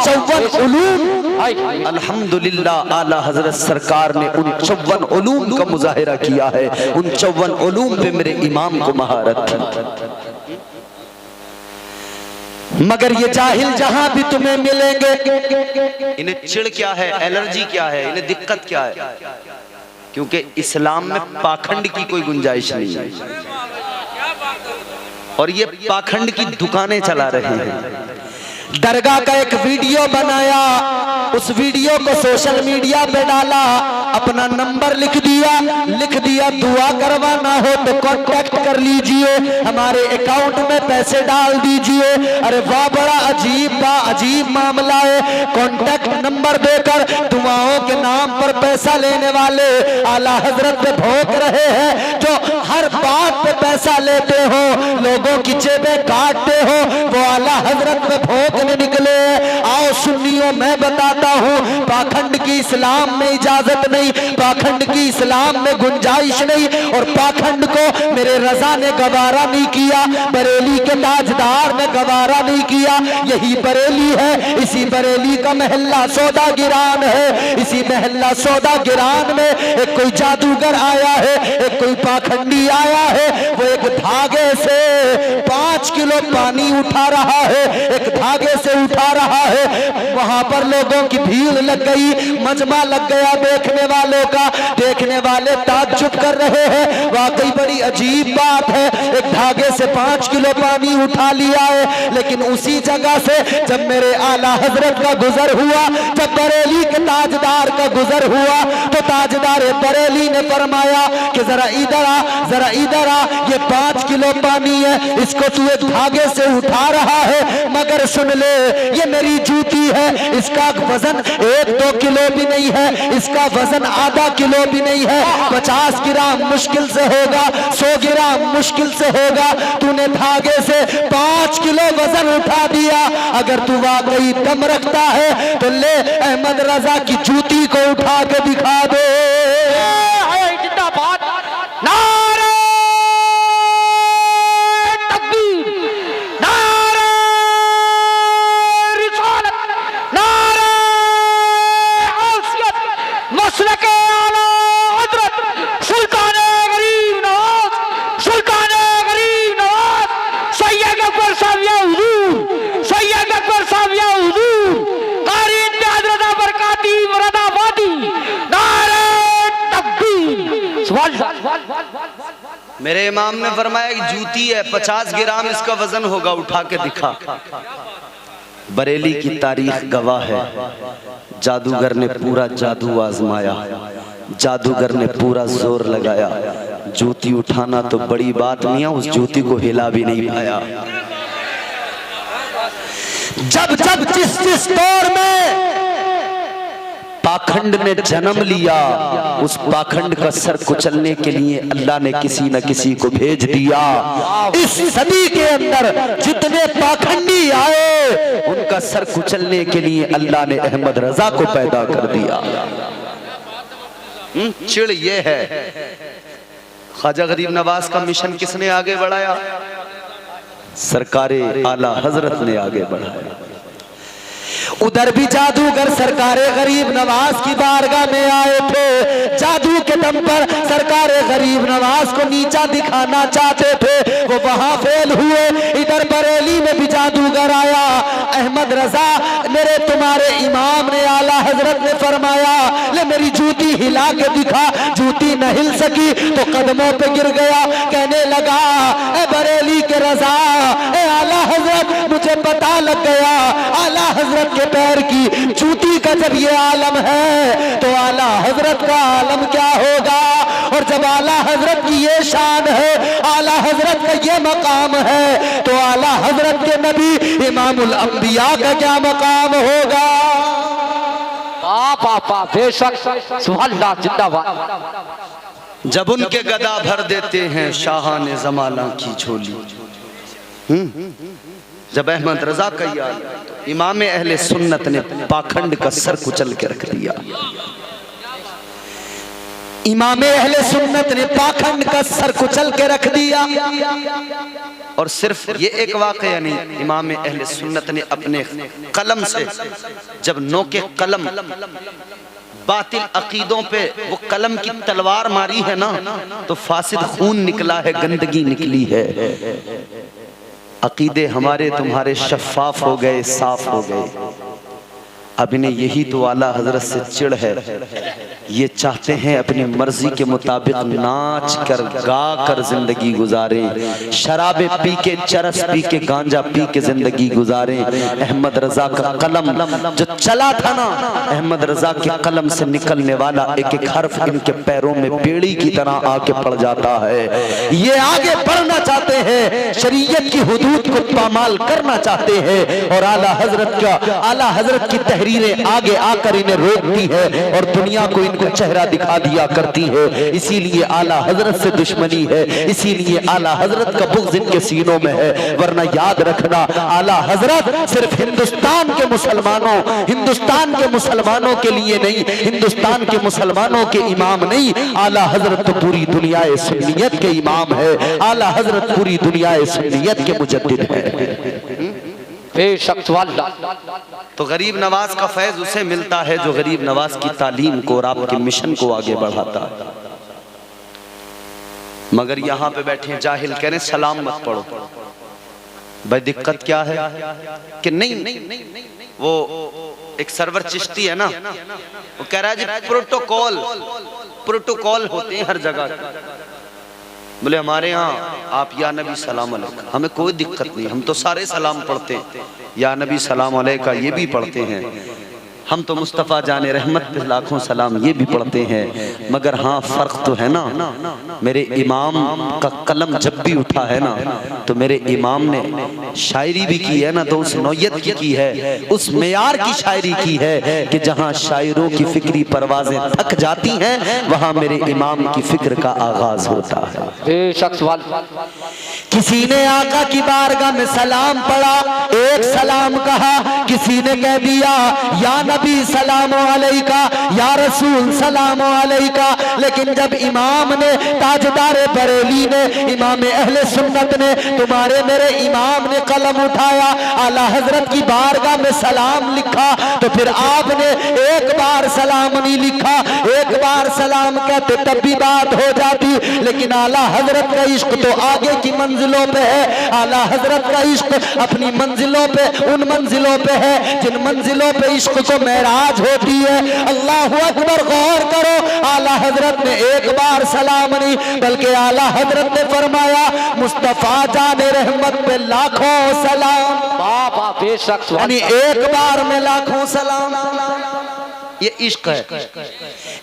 54 उलूम। अल्हम्दुलिल्लाह आला हजरत सरकार ने उन 54 उलूम का मुजाहिरा किया है, उन 54 उलूम पे मेरे इमाम को महारत थी। मगर ये जाहिल जहां भी तुम्हें मिलेंगे, इन्हें चिढ़ क्या है, एलर्जी क्या है, इन्हें दिक्कत क्या है? क्योंकि इस्लाम में पाखंड की कोई गुंजाइश नहीं है और ये पाखंड की दुकानें चला रहे हैं। दरगाह का एक वीडियो बनाया, उस वीडियो को सोशल मीडिया पे डाला, अपना नंबर लिख दिया दुआ करवाना हो तो कांटेक्ट कर लीजिए, हमारे अकाउंट में पैसे डाल दीजिए। अरे वाह, बड़ा अजीब मामला है। कांटेक्ट नंबर देकर दुआओं के नाम पर पैसा लेने वाले आला हजरत पे भौंक रहे हैं। जो हर बात पे पैसा लेते हो, लोगों की जेबें काटते हो, वो आला हजरत पे भौंक निकले। आओ सुन्नियों, मैं बताता हूँ, पाखंड की इस्लाम में इजाजत नहीं, पाखंड की इस्लाम में गुंजाइश नहीं, और पाखंड को मेरे रजा ने गवारा नहीं किया, बरेली के ताजदार ने गवारा नहीं किया। यही बरेली है, इसी बरेली का महल्ला सौदा गिरान है, इसी महल्ला सौदा गिरान में एक कोई जादूगर आया है, एक कोई पाखंडी आया है, वो एक धागे से 5 किलो पानी उठा रहा है, एक धागे से उठा रहा है, वहां पर लोगों की भीड़ लग गई, मजमा लग गया देखने वालों का। देखने वाले ताज्जुब कर रहे हैं, वाकई बड़ी अजीब बात है, एक धागे से 5 किलो पानी उठा लिया है। लेकिन उसी जगह से जब मेरे आला हजरत का गुजर हुआ, जब बरेली के ताजदार का गुजर हुआ, तो ताजदार बरेली ने फरमाया कि जरा इधर आ, जरा इधर आ, ये 5 किलो पानी है, इसको तू एक धागे से उठा रहा है, मगर सुन ले ये मेरी जूती है, इसका वजन 1-2 किलो भी नहीं है, इसका वजन आधा किलो भी नहीं है, 50 ग्राम मुश्किल से होगा, 100 ग्राम मुश्किल से होगा। तूने धागे से 5 किलो वजन उठा दिया। अगर तू वाकई दम रखता है तो ले अहमद रजा की जूती को उठा के दिखा दे। जिंदाबाद, नारे तकबीर, नारे रिसालत, नारे आसियत, मसलके आला हजरत सुल्तान गरीब नवाज, सुल्तान गरीब नवाज, सैयद अकबर साहब या हुजूर, सैयद अकबर साहब या हुजूर, कारी इम्तियाज रजा बरकाती मुरादाबादी, नारे तकबीर, सुभान अल्लाह। मेरे इमाम ने फरमाया कि जूती है, 50 ग्राम इसका वजन होगा, उठा के दिखा। बरेली की तारीख गवाह है, जादूगर ने पूरा जादू आजमाया, जादूगर ने पूरा जोर लगाया, जूती उठाना तो बड़ी बात नहीं है, उस जूती को हिला भी नहीं पाया। जब जब जिस दौर में पाखंड ने जन्म लिया, उस पाखंड का सर कुचलने के लिए अल्लाह ने किसी न किसी को भेज दिया। इस सदी के अंदर जितने पाखंडी आए, उनका सर कुचलने के लिए अल्लाह ने अहमद रजा को पैदा कर दिया। चिड़ ये है, ख्वाजा गरीब नवाज का मिशन किसने आगे बढ़ाया? सरकारे आला हजरत ने आगे बढ़ाया। उधर भी जादूगर सरकारे गरीब नवाज की बारगाह में आए थे, जादू के दम पर सरकारे गरीब नवाज को नीचा दिखाना चाहते थे, वो वहां फेल हुए। इधर बरेली में भी जादूगर आया, अहमद रजा मेरे तुम्हारे इमाम ने आला हजरत ने फरमाया ले मेरी जूती हिला के दिखा। जूती न हिल सकी तो कदमों पे गिर गया, कहने लगा ए बरेली के रजा, ए आला हजरत मुझे पता लग गया, आला हजरत के पैर की जूती का जब ये आलम है तो आला हजरत का आलम क्या होगा। और जब आला हजरत की ये शान है, आला हजरत का ये मकाम है, तो आला हजरत के नबी इमामुल अंबिया का क्या मकाम होगा। पापा बेशक, सुभान अल्लाह, जिंदाबाद। जब उनके गदा भर देते हैं शाहाने जमाना की झोली। जब अहमद रजा का याद, इमाम अहले सुन्नत ने पाखंड का सर कुचल के रख दिया। इमाम अहले सुन्नत ने पाखंड का सर कुचल के रख दिया। और सिर्फ ये एक वाकया नहीं, इमाम अहले सुन्नत ने अपने कलम से जब नोके कलम बातिल अकीदों पे वो कलम की तलवार मारी है ना, तो फासिद खून निकला है, गंदगी निकली है। अकीदे हमारे तुम्हारे शफाफ हो गए, साफ हो गए। अब इन्हें यही तो आला हजरत से चिढ़ है, ये चाहते हैं अपनी मर्जी के मुताबिक नाच कर गा कर जिंदगी गुजारें, शराबे पी के, चरस पी के, गांजा पी के जिंदगी गुजारें। अहमद रजा का कलम जो चला था ना, अहमद रजा के कलम से निकलने वाला एक एक हर्फ इनके पैरों में बेड़ी की तरह आके पड़ जाता है। ये आगे बढ़ना चाहते हैं, शरीयत की हुदूद को पामाल करना चाहते हैं, और आला हजरत की तहरीरें आगे आकर इन्हें रोकती है और दुनिया को इनको चेहरा दिखा दिया करती है। इसीलिए आला हजरत से दुश्मनी है, इसीलिए आला हजरत का बुग़्ज़ इनके सीनों में है। वरना याद रखना, आला हजरत सिर्फ हिंदुस्तान के मुसलमानों के लिए नहीं, हिंदुस्तान के मुसलमानों के इमाम नहीं, आला हजरत तो पूरी दुनिया सुन्नियत के इमाम है। आला हजरत पूरी दुनिया सुन्नियत के मुजद्दिद है। तो गरीब नवाज का फैज उसे मिलता है जो गरीब नवाज की तालीम को और आपके मिशन को आगे बढ़ाता है। मगर यहाँ पे बैठे जाहिल कह रहे सलाम मत पढ़ो। भाई दिक्कत क्या है कि नहीं वो एक सरवर चिश्ती है ना, वो कह रहा है जी प्रोटोकॉल होते हैं हर जगह। बोले हमारे यहाँ आप या नबी सलाम अलैका, हमें कोई दिक्कत नहीं, हम तो सारे सलाम पढ़ते हैं, या नबी सलाम अलैका ये भी पढ़ते हैं, हम तो मुस्तफ़ा जाने रहमत पे लाखों सलाम ये भी पढ़ते हैं। मगर हाँ फर्क तो है ना, मेरे इमाम का कलम जब भी उठा है ना, तो मेरे इमाम ने शायरी भी की है ना, तो उस नौयत की है, उस मेयार की शायरी की है कि जहाँ शायरों की फिक्री परवाजें थक जाती हैं, वहाँ मेरे इमाम की फिक्र का आगाज होता है। बेशक सवाल। किसी ने आका की बारगाह में सलाम पढ़ा, एक सलाम कहा, किसी ने कह दिया या नबी सलाम अलैका, या रसूल सलाम अलैका। लेकिन जब इमाम ने, ताजदार बरेली ने, इमाम अहले सुन्नत ने, तुम्हारे मेरे इमाम ने कलम उठाया, आला हजरत की बारगाह में सलाम लिखा, तो फिर आपने एक बार सलाम नहीं लिखा, एक बार सलाम कहते तब भी बात हो जाती। लेकिन आला हजरत का इश्क तो आगे की मंजिलों पे है, आला हजरत का इश्क अपनी मंजिलों पे, उन मंजिलों पे है जिन मंजिलों पे इश्क को मेराज होती है। अल्लाह अकबर, गौर करो, आला हजरत ने एक बार सलाम नहीं, बल्कि आला हजरत ने फरमाया मुस्तफा जाने रहमत पे लाखों सलाम। बाबा बेशक यानी एक बार में लाखों सलाम, ये इश्क है।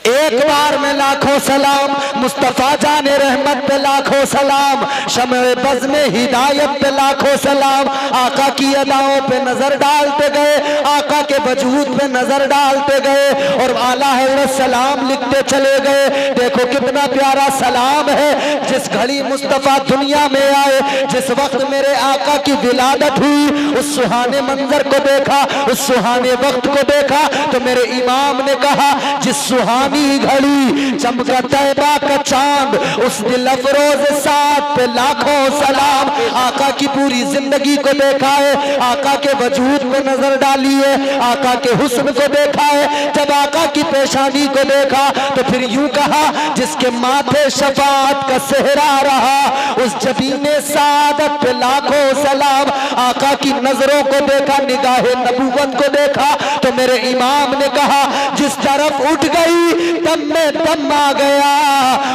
एक बार में लाखों सलाम, मुस्तफा जाने रहमत पे लाखों सलाम, शम्ए बज़ में हिदायत पे लाखों सलाम। आका की अदाओं पे नजर डालते गए, आका के वजूद पे नजर डालते गए, और आला हज़रत सलाम लिखते चले गए। देखो कितना प्यारा सलाम है। जिस घड़ी मुस्तफा दुनिया में आए, जिस वक्त मेरे आका की विलादत हुई, उस सुहाने मंजर को देखा, उस सुहाने वक्त को देखा, तो मेरे इमाम ने कहा जिस सुहानी घड़ी चमका तैबा का चांद, उस दिल अफरोज साथ पे लाखों सलाम। आका की पूरी जिंदगी को देखा है, आका के वजूद पे नजर डाली है, आका के हुस्न को देखा है। जब आका की पेशानी को देखा तो फिर यूं कहा जिसके माथे शफाअत का सेहरा रहा, उस जबीने सादत पे लाखों सलाम। आका की नजरों को देखा, निगाहे नबूवत को देखा, तो मेरे इमाम ने कहा जिस तरफ उठ गई तब में दम आ गया,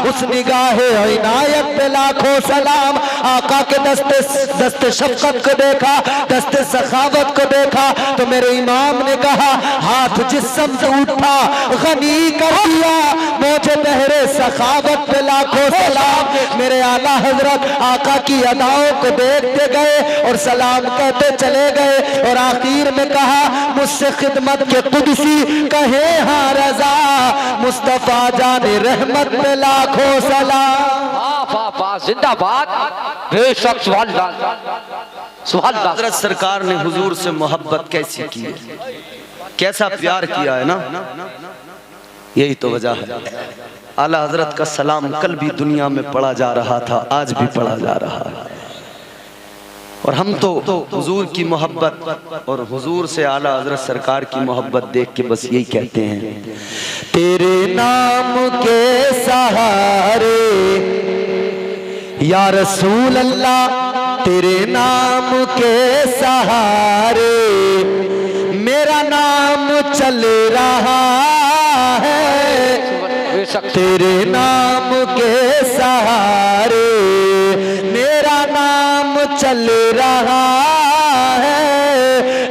उस निगाहे इनायत पे लाखों सलाम। आका के दस्ते शफकत को देखा, दस्ते सखावत को देखा, तो मेरे इमाम ने कहा हाथ जिस्म से उठा गनी कर दिया, मुझे बहरे सखावत पे लाखों सलाम। मेरे आला हजरत आका की अदाओं को देखते गए और सलाम कहते चले गए, और आखिर में कहा मुझसे खिदमत के कुदसी कहे हाँ रजा, मुस्तफा जाने रहमत पे लाखों सलाम। वाह जिंदाबाद, बेशक सुभान अल्लाह। हजरत सरकार ने हुजूर से मोहब्बत कैसी की है, कैसा प्यार किया है ना, यही तो वजह है। आला हजरत का सलाम कल भी दुनिया में पढ़ा जा रहा था, आज भी पढ़ा जा रहा है। और हम तो हुजूर की मोहब्बत और हुजूर से आला हजरत सरकार की मोहब्बत देख के बस यही कहते हैं, तेरे नाम के सहारे या रसूल अल्लाह, तेरे नाम के सहारे मेरा नाम चल रहा है, तेरे नाम के सहारे मेरा नाम चल रहा है,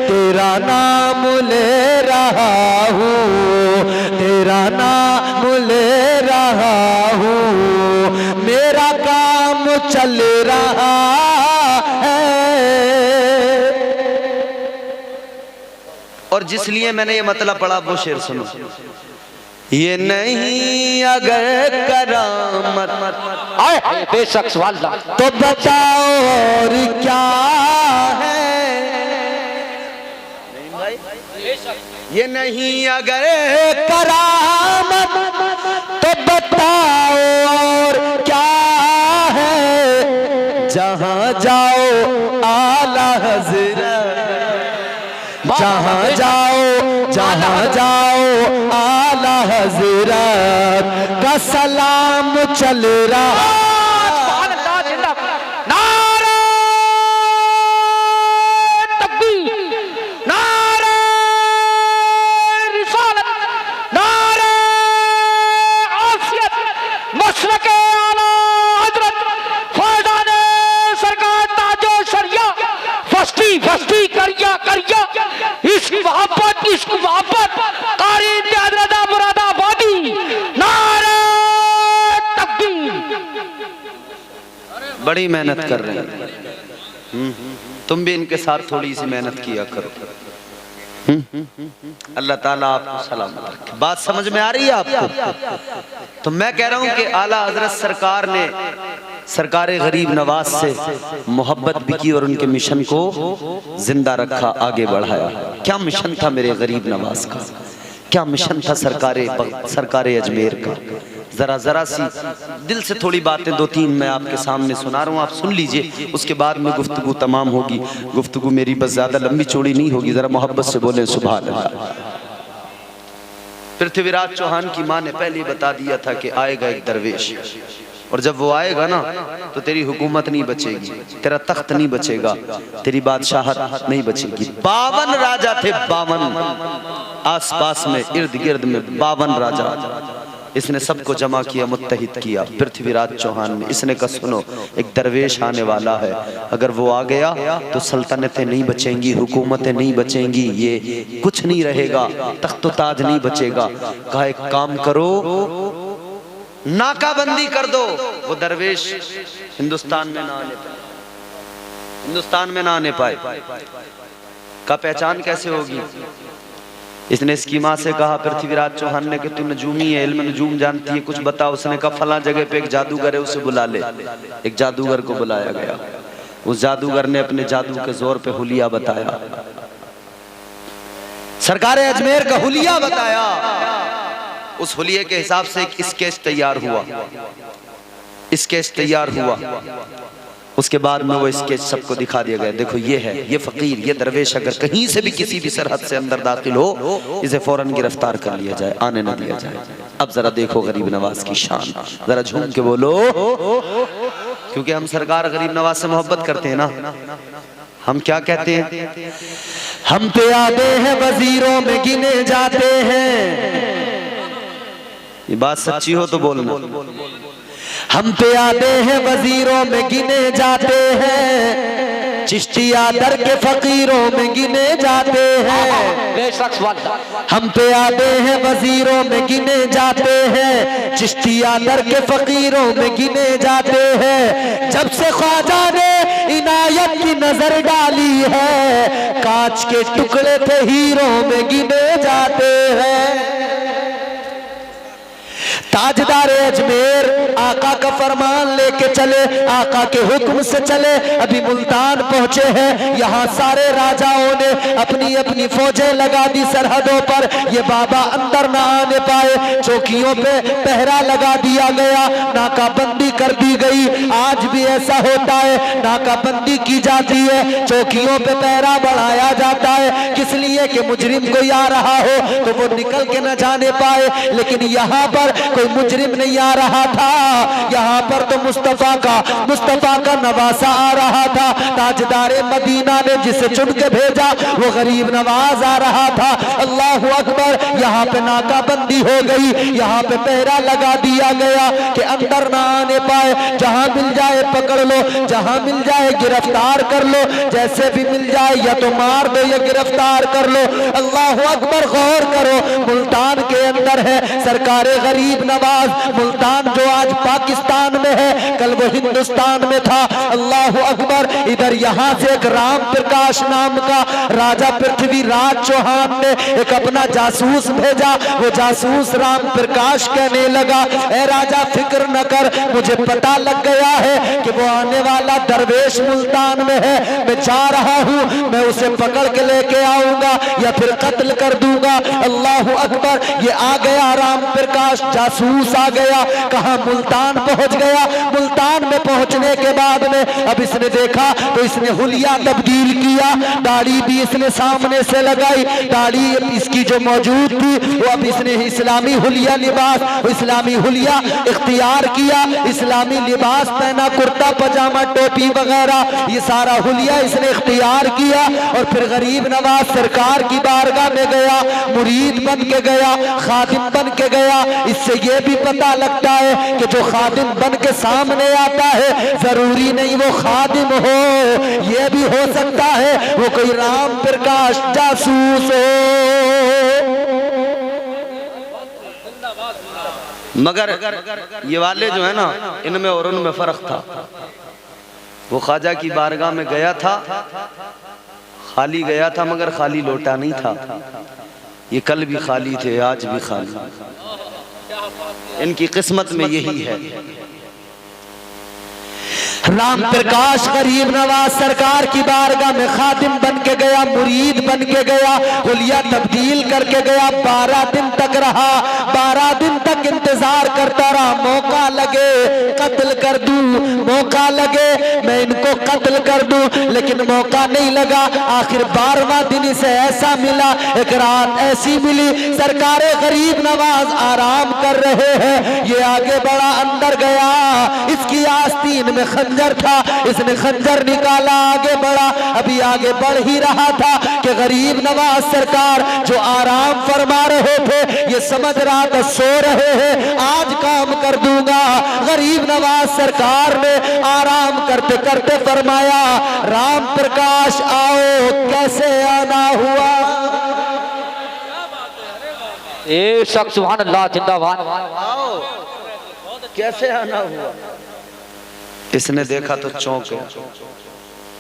तेरा नाम ले रहा हूँ, तेरा नाम ले रहा हूँ, मेरा काम चल रहा है। और जिस लिए मैंने ये मतलब पढ़ा वो शेर सुनो, ये नहीं अगर करामत आए बेशक सवाल तो बताओ और क्या है, ये नहीं अगर करामत तो बताओ और क्या है, जहां जाओ आला हज़रत, जहां जाओ आला हज़रत का सलाम चल रहा। नारे तकबीर, नारे बड़ी मेहनत कर रहे हैं। तुम भी इनके साथ थोड़ी सी मेहनत किया करो। अल्लाह ताला आपको सलामत रखे। बात समझ में आ रही है आपको? तो मैं कह रहा हूं कि आला हजरत सरकार ने सरकारे गरीब नवाज से मोहब्बत भी की और उनके मिशन को जिंदा रखा, आगे बढ़ाया। क्या मिशन था मेरे गरीब नवाज का, क्या मिशन था सरकारे अजमेर का? जरा सी दिल से थोड़ी बातें दो तीन मैं आपके सामने सुना रहा हूँ, आप सुन लीजिए। उसके बाद में गुफ्तगू तमाम होगी। गुफ्तगू मेरी बस ज्यादा लंबी चौड़ी नहीं होगी, जरा मोहब्बत से बोले सुभान अल्लाह। पृथ्वीराज चौहान की माँ ने पहले ही बता दिया था कि आएगा एक दरवेश, और जब वो आएगा ना तो तेरी हुकूमत नहीं बचेगी, तेरा तख्त नहीं बचेगा, तेरी बादशाहत नहीं बचेगी। 52 राजा थे, 52 आस पास में इर्द गिर्द में 52 राजा। इसने सबको जमा किया, मुत्तहिद किया पृथ्वीराज चौहान ने। इसने कहा सुनो, एक दरवेश आने वाला है, अगर वो आ गया तो सल्तनतें नहीं बचेंगी, हुकूमतें नहीं बचेंगी, ये कुछ नहीं रहेगा, तख्त ताज नहीं बचेगा। कहा एक काम करो, नाकाबंदी कर दो, वो दरवेश हिंदुस्तान में ना आने पाए, हिंदुस्तान में ना आने पाए। का पहचान कैसे होगी? इसने इसकी माँ से कहा, पृथ्वीराज चौहान ने कि तू नजूमी है, इल्म नजूम जानती है, कुछ बता। उसने कहा फला जगह पे एक जादूगर है, उसे बुला ले। एक जादूगर को बुलाया गया। उस जादूगर ने अपने जादू के जोर पे हुलिया बताया, सरकार अजमेर का हुलिया बताया। उस हुलिये के हिसाब से एक स्केच तैयार हुआ, स्केच तैयार हुआ। उसके बाद में वो स्केच सबको दिखा दिया गया, देखो ये है, ये फकीर, ये दरवेश अगर कहीं से भी किसी भी सरहद से अंदर दाखिल हो, इसे फौरन गिरफ्तार कर लिया जाए, आने न दिया जाए। अब जरा देखो गरीब नवाज की शान, जरा झूम के बोलो, क्योंकि हम सरकार गरीब नवाज से मोहब्बत करते हैं ना। हम क्या कहते हैं? हम पे आते हैं वजीरों में गिने जाते हैं। ये बात सच्ची हो तो बोलना। हम पे आते हैं वजीरों में गिने जाते हैं, चिश्तिया दर के फकीरों में गिने जाते हैं। हम पे आते हैं वजीरों में गिने जाते हैं, चिश्तिया दर के फकीरों में गिने जाते हैं। जब से ख्वाजा ने इनायत की नजर डाली है, कांच के टुकड़े थे हीरों में गिने जाते हैं। ताजदार अजमेर आका का फरमान लेके चले, आका के हुक्म से चले। अभी मुल्तान पहुंचे हैं, यहाँ सारे राजाओं ने अपनी अपनी फौजें लगा दी सरहदों पर। ये बाबा अंदर ना आने पाए, चौकियों पे पहरा लगा दिया गया, नाकाबंदी कर दी गई। आज भी ऐसा होता है, नाकाबंदी की जाती है, चौकियों पे पहरा बढ़ाया जाता है, किस लिए कि मुजरिम कोई आ रहा हो तो वो निकल के न जाने पाए। लेकिन यहाँ पर कोई मुजरिम नहीं आ रहा था, यहाँ पर तो मुस्तफा का नवासा आ रहा था। ताजदारे मदीना ने जिसे चुन के भेजा वो गरीब नवाज आ रहा था। अल्लाहु अकबर। यहाँ पे नाकाबंदी हो गई, यहाँ पे पहरा लगा दिया गया कि अंदर ना आने पाए, जहाँ मिल जाए पकड़ लो, जहाँ मिल जाए गिरफ्तार कर लो, जैसे भी मिल जाए या तो मार दो या गिरफ्तार कर लो। अल्लाहु अकबर। गौर करो, मुल्तान के अंदर है सरकारे गरीब नवाज। मुल्तान जो आज पाकिस्तान में है, कल वो हिंदुस्तान में था। अल्लाहु अकबर। इधर यहाँ से एक राम प्रकाश नाम का राजा पृथ्वीराज चौहान ने एक अपना जासूस भेजा। वो जासूस राम प्रकाश कहने लगा, ए राजा फिक्र न कर, मुझे पता लग गया है कि वो आने वाला दरवेश मुल्तान में है, मैं जा रहा हूँ, मैं उसे पकड़ के लेके आऊंगा या फिर कत्ल कर दूंगा। अल्लाहु अकबर। ये आ गया राम प्रकाश जासूस आ गया, कहा मुल्तान पहुंच गया। मुल्तान में पहुंचने के बाद में अब इसने देखा तो इसने हुलिया तब्दील किया, दाढ़ी भी इसने सामने से लगाई, दाढ़ी इसकी जो मौजूद थी वो अब इसने इस्लामी हुलिया लिबास, इस्लामी हुलिया इख्तियार किया, इस्लामी लिबास पहना, कुर्ता पजामा टोपी वगैरह, ये सारा हुलिया इसने इख्तियार किया। और फिर गरीब नवाज सरकार की बारगाह में गया, मुरीद बन के गया, खादिम बन के गया। इससे ये भी पता लगता है कि जो खादिम बन के सामने आता है जरूरी नहीं वो खादिम हो, ये भी हो सकता है वो कोई राम प्रकाश जासूस हो। मगर ये वाले जो है ना, इनमें और उनमें फर्क था। वो ख्वाजा की बारगाह में गया था, खाली गया था मगर खाली लौटा नहीं था। ये कल भी खाली थे, आज भी खाली। इनकी किस्मत में यही है। राम प्रकाश गरीब नवाज सरकार की बारगाह में खादिम बन के गया, मुरीद बन के गया, हुलिया तब्दील करके गया। 12 दिन तक रहा, 12 दिन तक इंतजार करता रहा। मौका लगे कत्ल कर दूं, मौका लगे मैं इनको कत्ल कर दूं, लेकिन मौका नहीं लगा। आखिर 12वां दिन इसे ऐसा मिला, एक रात ऐसी मिली, सरकारे गरीब नवाज आराम कर रहे हैं। ये आगे बढ़ा, अंदर गया, इसकी आस्तीन में खंजर था, इसने खंजर निकाला, आगे बढ़ा। अभी आगे बढ़ ही रहा था कि गरीब नवाज सरकार जो आराम फरमा रहे थे, ये समझ रहा था सो रहे हैं, आज काम कर दूंगा। गरीब नवाज सरकार ने आराम करते करते फरमाया, राम प्रकाश आओ, कैसे आना हुआ। ए शख्स सुभान अल्लाह जिंदाबाद। आओ, कैसे आना हुआ। इसने देखा तो चौंक गया,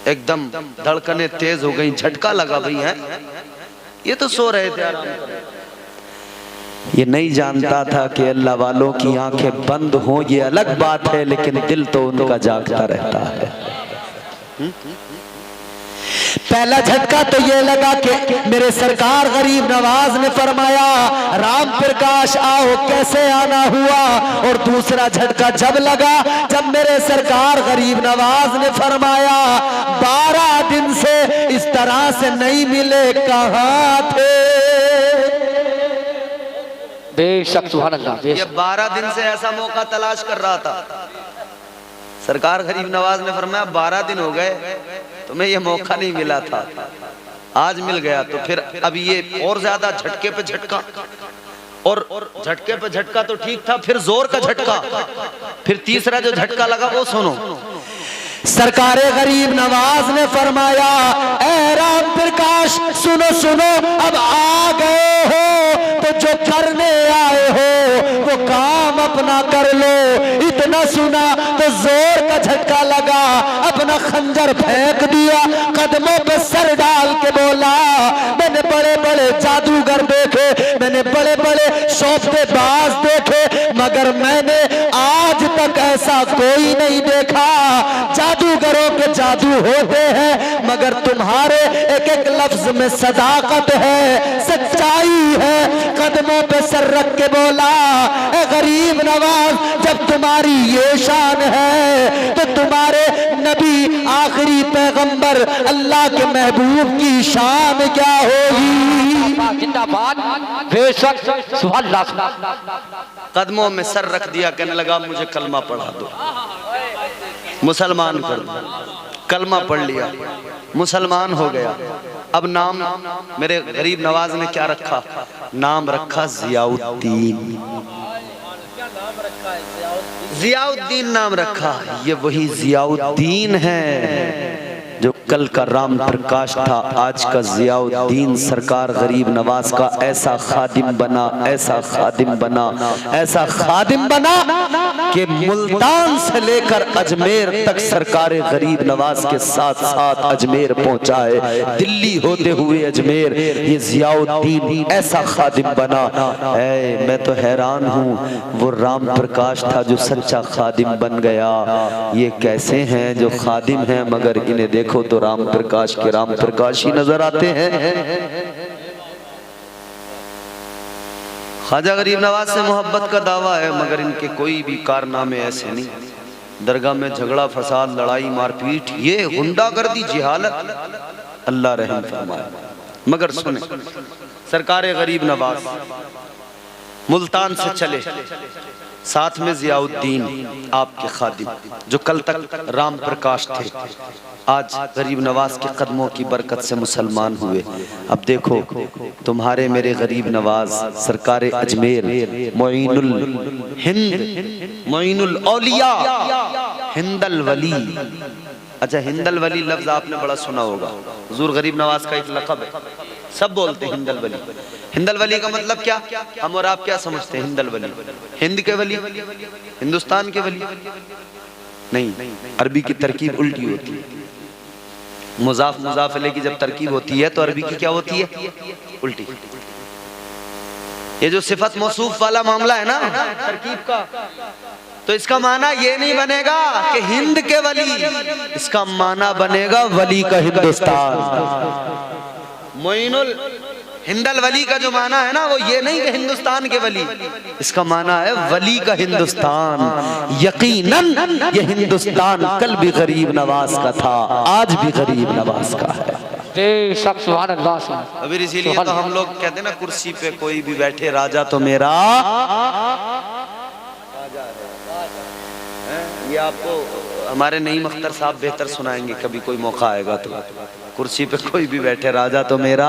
एकदम धड़कनें तेज हो गई, झटका लगा। भाई है ये तो सो रहे थे आराम कर रहे। ये नहीं जानता था कि अल्लाह वालों की आंखें बंद हो ये अलग बात है, लेकिन दिल तो उनका जागता रहता है। पहला झटका तो ये लगा कि मेरे सरकार गरीब नवाज ने फरमाया, राम प्रकाश आओ, कैसे आना हुआ। और दूसरा झटका जब लगा, जब मेरे सरकार गरीब नवाज ने फरमाया, 12 दिन से इस तरह से नहीं मिले, कहां थे। बेशक सुभान अल्लाह। ये 12 दिन से ऐसा मौका तलाश कर रहा था। सरकार गरीब नवाज ने फरमाया 12 दिन हो गए, तुम्हें ये मौका नहीं मिला था, आज मिल गया। तो फिर अब ये और ज्यादा झटके पे झटका, और झटके पे झटका तो ठीक था, फिर जोर का झटका। फिर तीसरा जो झटका लगा वो सुनो। सरकारे गरीब नवाज ने फरमाया, ए राम प्रकाश सुनो सुनो, अब आ गए हो तो जो करने आए हो वो काम अपना कर लो। इतना सुना तो जोर का झटका लगा, अपना खंजर फेंक दिया, कदमों पे सर डाल के बोला, मैंने बड़े बड़े जादूगर देखे, मैंने बड़े बड़े सौतेबाज देखे, मगर मैंने आज तक ऐसा कोई नहीं देखा। जादूगरों के जादू होते हैं, मगर तुम्हारे एक एक लफ्ज में सदाकत है, सच्चाई है। कदमों पे सर रख के बोला, ए गरीब नवाज, जब तुम्हारी ये शान है तो तुम्हारे नबी आखिरी पैगंबर अल्लाह के महबूब की शान क्या होगी। जिंदाबाद। बेशक सुभान अल्लाह। कदमों में सर रख दिया, कहने लगा मुझे कलमा पढ़ा दो, मुसलमान कर दो। कलमा पढ़ लिया, मुसलमान हो गया। अब नाम मेरे गरीब नवाज ने क्या रखा, नाम रखा जियाउद्दीन। जियाउद्दीन नाम रखा। ये वही जियाउद्दीन है जो कल का राम प्रकाश था, आज का जियाउद्दीन सरकार गरीब नवाज का ऐसा खादिम बना, ऐसा खादिम बना, ऐसा खादिम बना कि मुल्तान से लेकर अजमेर तक सरकार गरीब नवाज के साथ साथ अजमेर पहुंचाए, दिल्ली होते हुए अजमेर। ये जियाउद्दीन ऐसा खादिम बना। मैं तो हैरान हूँ, वो राम प्रकाश था जो सच्चा खादिम बन गया। ये कैसे हैं जो खादिम हैं मगर इन्हें देखो तो राम प्रकाश के राम प्रकाश ही नजर आते हैं। ख्वाजा गरीब नवाज से मोहब्बत का दावा है, मगर इनके कोई भी कारनामे ऐसे नहीं। दरगाह में झगड़ा फसाद, लड़ाई मारपीट, ये गुंडागर्दी, जिहालत, अल्लाह रहम फरमाए। मगर सुने, सरकार गरीब नवाज मुल्तान से चले, साथ में जियाउद्दीन आपके खादिम जो कल तक राम प्रकाश थे, आज गरीब नवाज के कदमों की बरकत से मुसलमान हुए। अब देखो तुम्हारे मेरे गरीब नवाज सरकार अजमेर मोइनुल हिंद, मोइनुल औलिया, हिंदल वली। अच्छा, हिंदल वली लफ्ज आपने बड़ा सुना होगा, हुजूर गरीब नवाज का एक लक़ब है, सब बोलते हैं हिंदल वली। हिंदल वली का मतलब क्या, हम और आप क्या समझते हैं? हिंदल वली, हिंद के वली, हिंदुस्तान के वली। नहीं, अरबी की तरकीब उल्टी होती है। मुजाफ मुजाफ इलैह की जब तरकीब होती है तो अरबी की क्या होती है? उल्टी। ये जो सिफत मौसूफ वाला मामला है ना तरकीब का, तो इसका माना ये नहीं बनेगा कि हिंद के वली, इसका माना बनेगा वली का हिंदुस्तान। मोइनुल हिंदल वली का जो माना है ना वो ये नहीं कि हिंदुस्तान के वली, इसका माना है वली का हिंदुस्तान। यकीनन ये हिंदुस्तान कल भी गरीब नवाज का था, आज भी गरीब नवाज का है। सुभान अल्लाह। अभी इसीलिए तो हम लोग कहते हैं ना, कुर्सी पे कोई भी बैठे राजा तो मेरा ये आपको हमारे नईम अख्तर साहब बेहतर सुनाएंगे, कभी कोई मौका आएगा तो। कुर्सी पे कोई भी बैठे राजा तो मेरा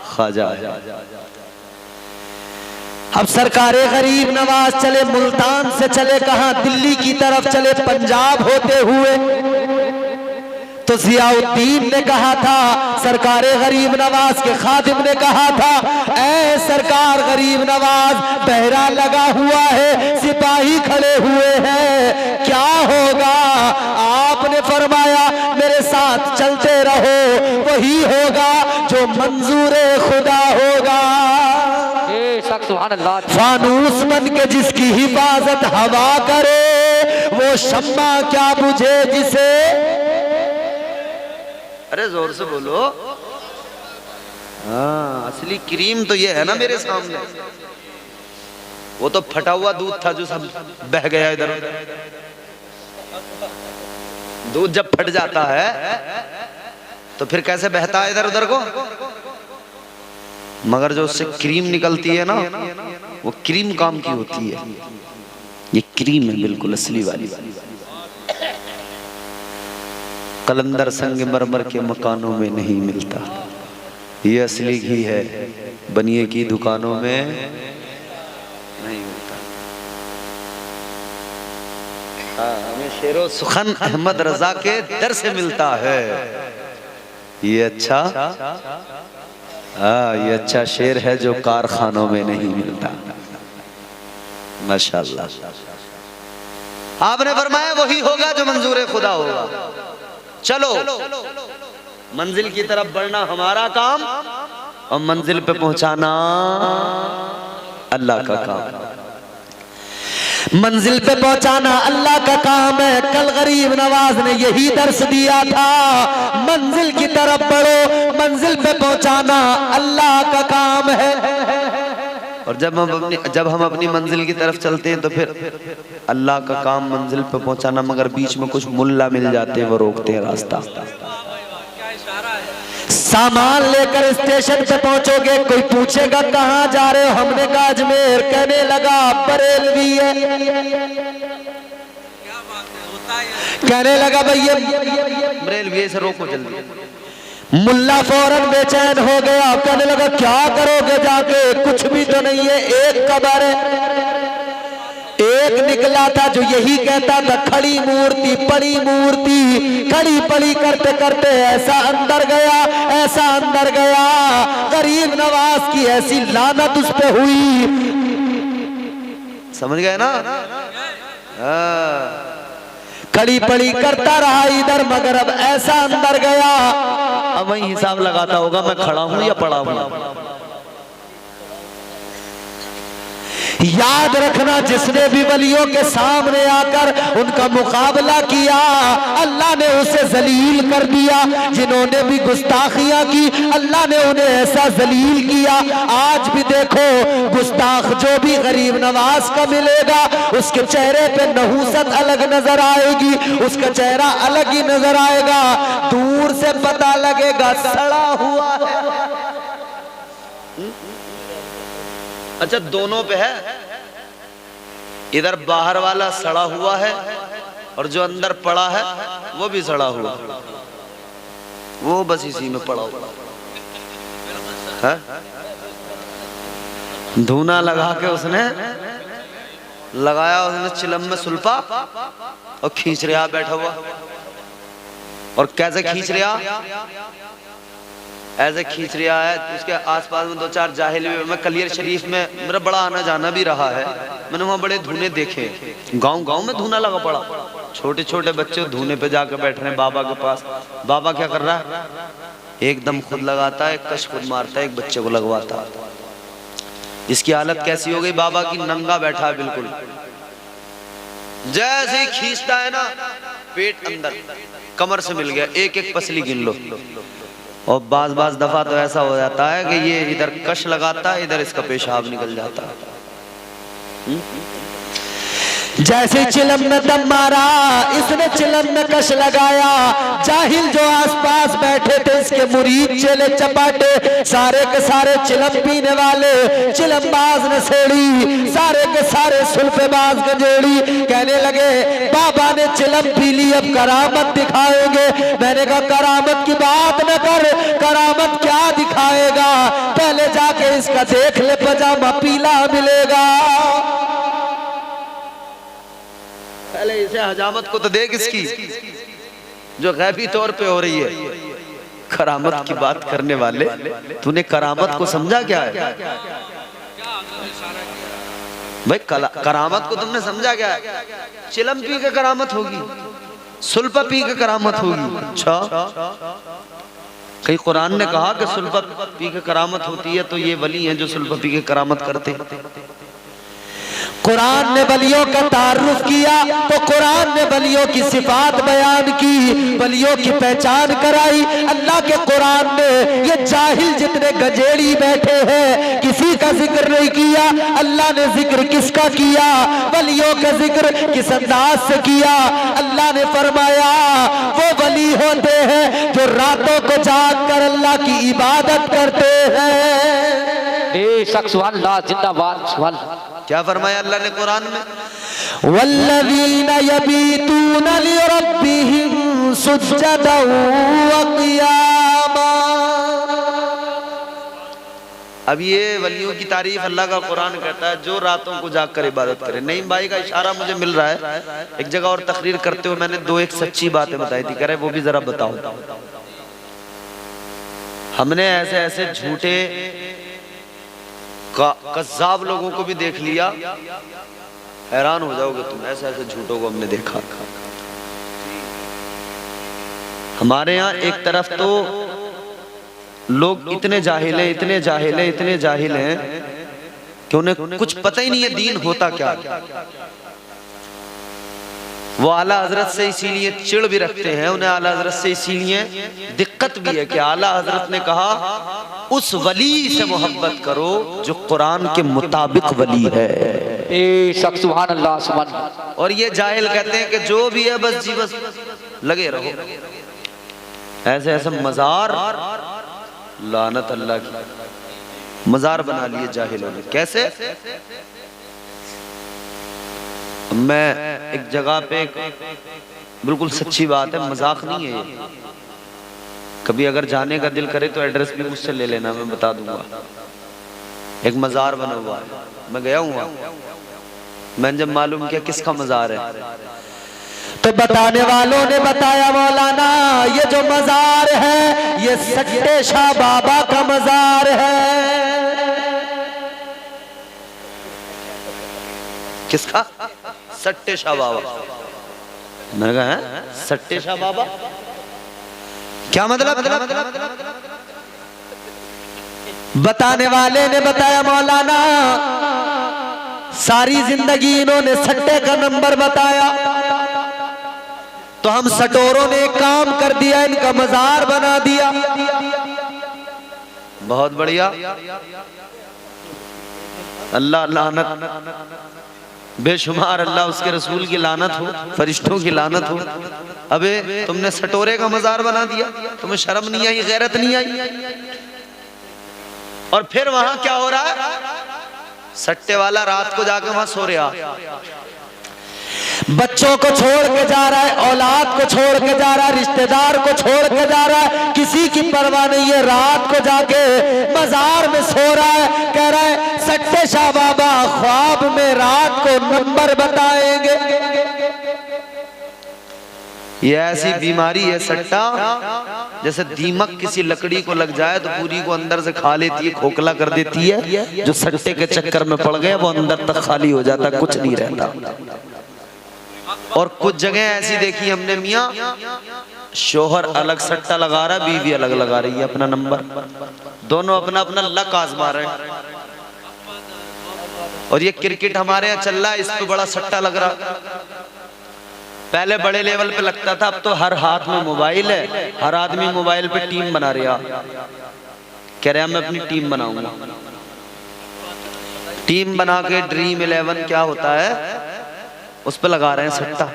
ख्वाजा है। अब सरकारे गरीब नवाज चले मुल्तान से, चले कहां, दिल्ली की तरफ चले, पंजाब होते हुए। तो जियाउद्दीन ने कहा था, सरकारे गरीब नवाज के खादिम ने कहा था, ऐ सरकार गरीब नवाज, पहरा लगा हुआ है, सिपाही खड़े हुए हैं, क्या होगा? आपने फरमाया मेरे साथ चलते रहो, वही होगा जो मंजूर खुदा होगा। फानूस बन के जिसकी हिफाजत हवा करे, वो शम्मा क्या बुझे जिसे। अरे जोर से बोलो। हाँ, असली क्रीम तो ये है ना मेरे सामने, वो तो फटा हुआ दूध था जो सब बह गया इधर उधर। दूध जब फट जाता है तो फिर कैसे बहता है इधर उधर को, मगर जो उससे क्रीम निकलती है ना, वो क्रीम काम की होती है। ये क्रीम है बिल्कुल असली वाली। कलंदर संगमरमर के मकानों में नहीं मिलता, ये असली घी है, बनिए की दुकानों में नहीं मिलता। हाँ, हमें शेरो सुखन अहमद रजा के दर से मिलता है। ये अच्छा, हाँ ये अच्छा शेर है जो कारखानों में नहीं मिलता। माशाअल्लाह। आपने फरमाया वही होगा जो मंजूर खुदा होगा। चलो मंजिल की तरफ बढ़ना हमारा काम, और मंजिल पे पहुंचाना अल्लाह का काम। मंजिल पे पहुंचाना अल्लाह का काम है। कल गरीब नवाज ने यही दर्श दिया था, मंजिल की तरफ बढ़ो, मंजिल पे पहुंचाना अल्लाह का काम है। और जब हम अपनी मंजिल की तरफ चलते हैं तो फिर अल्लाह का काम मंजिल पे पहुंचाना, मगर बीच में कुछ मुल्ला मिल जाते हैं, वो रोकते हैं रास्ता। सामान लेकर स्टेशन पे पहुंचोगे, कोई पूछेगा कहाँ जा रहे हो, हमने कहा अजमेर, कहने लगा बरेलवी है, कहने लगा भैया बरेलवी से रोको जल्दी। मुल्ला फौरन बेचैन हो गया, कहने लगा क्या करोगे जाके, कुछ भी तो नहीं है, एक कब्र है। एक निकला था जो यही कहता था खड़ी मूर्ति पड़ी मूर्ति, खड़ी पड़ी करते करते ऐसा अंदर गया, ऐसा अंदर गया, गरीब नवाज की ऐसी लानत उस पे हुई। समझ गए ना? खड़ी पड़ी करता रहा इधर, मगर अब ऐसा अंदर गया। अब वही हिसाब लगाता होगा मैं खड़ा हूं या पड़ा हूं। याद रखना, जिसने भी वलियों के सामने आकर उनका मुकाबला किया, अल्लाह ने उसे जलील कर दिया। जिन्होंने भी गुस्ताखियां की, अल्लाह ने उन्हें ऐसा जलील किया। आज भी देखो, गुस्ताख जो भी गरीब नवाज का मिलेगा, उसके चेहरे पे नहूसत अलग नजर आएगी, उसका चेहरा अलग ही नजर आएगा, दूर से पता लगेगा सड़ा हुआ है। अच्छा, दोनों पे है, इधर बाहर वाला सड़ा हुआ है और जो अंदर पड़ा है वो भी सड़ा हुआ, वो बस इसी में पड़ा हुआ है। धूना लगा के उसने लगाया, उसने चिलम में सुल्फा और खींच रहा बैठा हुआ। और कैसे खींच रहा? ऐसे खींच रहा है, उसके आसपास में 2-4 जाहिल भी। मैं कलियर शरीफ में मेरा बड़ा आना जाना भी रहा है, मैंने वहाँ बड़े धूने देखे, गांव में धूना लगा पड़ा, छोटे छोटे बच्चे धूने पे जाकर बैठ रहे हैं बाबा के पास। बाबा क्या कर रहा है, एकदम खुद लगाता है, कश खुद मारता है, एक बच्चे को लगवाता है। इसकी हालत कैसी हो गई बाबा की, नंगा बैठा है बिल्कुल, जैसे ही खींचता है ना पेट अंदर कमर से मिल गया, एक एक पसली गिन लो। और बाज दफा तो ऐसा हो जाता है कि ये इधर कश लगाता है, इधर इसका पेशाब निकल जाता है। जैसे चिलम में दम मारा, इसने चिलम में कश लगाया। जाहिल जो आसपास बैठे थे इसके मुरीद चेले चपाटे, सारे के सारे चिलम पीने वाले, चिलमबाज नशेड़ी, सारे के सारे सुल्फेबाज गंजेड़ी कहने लगे बाबा ने चिलम पी ली, अब करामत दिखाएंगे। मैंने कहा करामत की बात न कर, करामत क्या दिखाएगा, पहले जाके इसका देख ले पजामा पीला मिलेगा। पहले इसे हजामत को तो देख इसकी, जो गैबी तौर पे हो रही है। करामत की बात करने वाले, तूने करामत को समझा क्या है भाई? करामत को तुमने समझा क्या है? चिलम पी के करामत होगी, सुल्फा पी के करामत होगी। अच्छा, कहीं कुरान ने कहा कि सुल्फा पी के करामत होती है, तो ये वली हैं जो सुल्फा पी के करामत करते हैं। कुरान ने वलियों का तारुफ किया तो कुरान ने वलियों की सिफात बयान की, वलियों की पहचान कराई। अल्लाह के कुरान ने ये जाहिल जितने गजेड़ी बैठे हैं किसी का जिक्र नहीं किया। अल्लाह ने जिक्र किसका किया? वलियों का जिक्र किस अंदाज से किया? अल्लाह ने फरमाया वो वली होते हैं जो रातों को जाग कर अल्लाह की इबादत करते हैं। जिंदाबाद। क्या फरमाया अल्लाह ने कुरान में? वल्लज़ीना यबीतूना लिरब्बिहिम सुज्जदन व क़ियामा। अब ये वलियों की तारीफ अल्लाह का कुरान कहता है जो रातों को जाग कर इबादत करे। नईम भाई का इशारा मुझे मिल रहा है, एक जगह और तकरीर करते हुए मैंने 2-1 सच्ची बातें बताई थी, कह रहे वो भी जरा बताओ। हमने ऐसे ऐसे झूठे कज़्ज़ाब लोगों को भी देख लिया, हैरान हो जाओगे तुम, ऐसे ऐसे झूठों को हमने देखा। हमारे यहाँ एक तरफ तो लोग इतने जाहिल हैं, इतने जाहिल हैं, इतने जाहिल हैं कि उन्हें कुछ पता ही नहीं है दीन होता क्या। वो आला हजरत से इसीलिए चिढ़ भी रखते हैं, उन्हें आला हजरत से इसीलिए दिक्कत भी है कि आला हजरत ने कहा उस वली से मोहब्बत करो जो कुरान के मुताबिक वली है। सुभान अल्लाह, सुभान अल्लाह। और ये जाहिल कहते हैं कि जो भी है बस जी बस लगे रहो। ऐसे ऐसे मजार, लानत अल्लाह की, मजार बना लिए जाहिलों ने। कैसे? मैं एक जगह पे, बिल्कुल सच्ची बात है, मजाक नहीं है ये, कभी अगर जाने का दिल करे तो एड्रेस भी मुझसे ले लेना, मैं बता दूंगा। एक मजार बना हुआ है, मैं गया हूँ वहाँ। मैंने जब मालूम किया किसका मजार है तो बताने वालों ने बताया मौलाना ये जो मजार है ये सट्टे शाह बाबा का मजार है। किसका? सट्टे शाह बाबा। मैंने कहा है सट्टे शाह बाबा क्या मतलब? बताने वाले ने बताया मौलाना सारी जिंदगी इन्होंने सट्टे का नंबर बताया, तो हम सटोरों ने एक काम कर दिया, इनका मजार बना दिया। बहुत बढ़िया। अल्लाह लानत, बेशुमार अल्लाह उसके रसूल की लानत हो, फरिश्तों की लानत हो। अबे तुमने सटोरे का मजार बना दिया, तुम्हें शर्म नहीं आई, गैरत नहीं आई? और फिर वहां क्या हो रहा है? सट्टे वाला रात को जाकर वहां सो रहा, बच्चों को छोड़ के जा रहा है, औलाद को छोड़ के जा रहा है, रिश्तेदार को छोड़ के जा रहा है, किसी की परवाह नहीं है। रात को जाके मजार में सो रहा है, कह रहा है सट्टे शाह बाबा ख्वाब में रात को नंबर बताएंगे। ये ऐसी बीमारी है सट्टा, जैसे दीमक किसी लकड़ी को लग जाए तो पूरी को अंदर से खा लेती है, खोखला कर देती है। जो सट्टे के चक्कर में पड़ गए वो अंदर तक खाली हो जाता, कुछ नहीं रहता। और कुछ जगह ऐसी देखी हमने मियाँ, शोहर अलग सट्टा लगा रहा, बीवी अलग लगा रही है अपना नंबर, दोनों अपना अपना लक आजमा रहे हैं। और ये क्रिकेट हमारे यहाँ चल रहा है, इस पे बड़ा सट्टा लग रहा। पहले बड़े लेवल पे लगता था, अब तो हर हाथ में मोबाइल है, हर आदमी मोबाइल पे टीम बना रहा, कह रहा मैं अपनी टीम बनाऊंगा। टीम बना के ड्रीम 11 क्या होता है उस पे लगा रहे हैं सट्टा।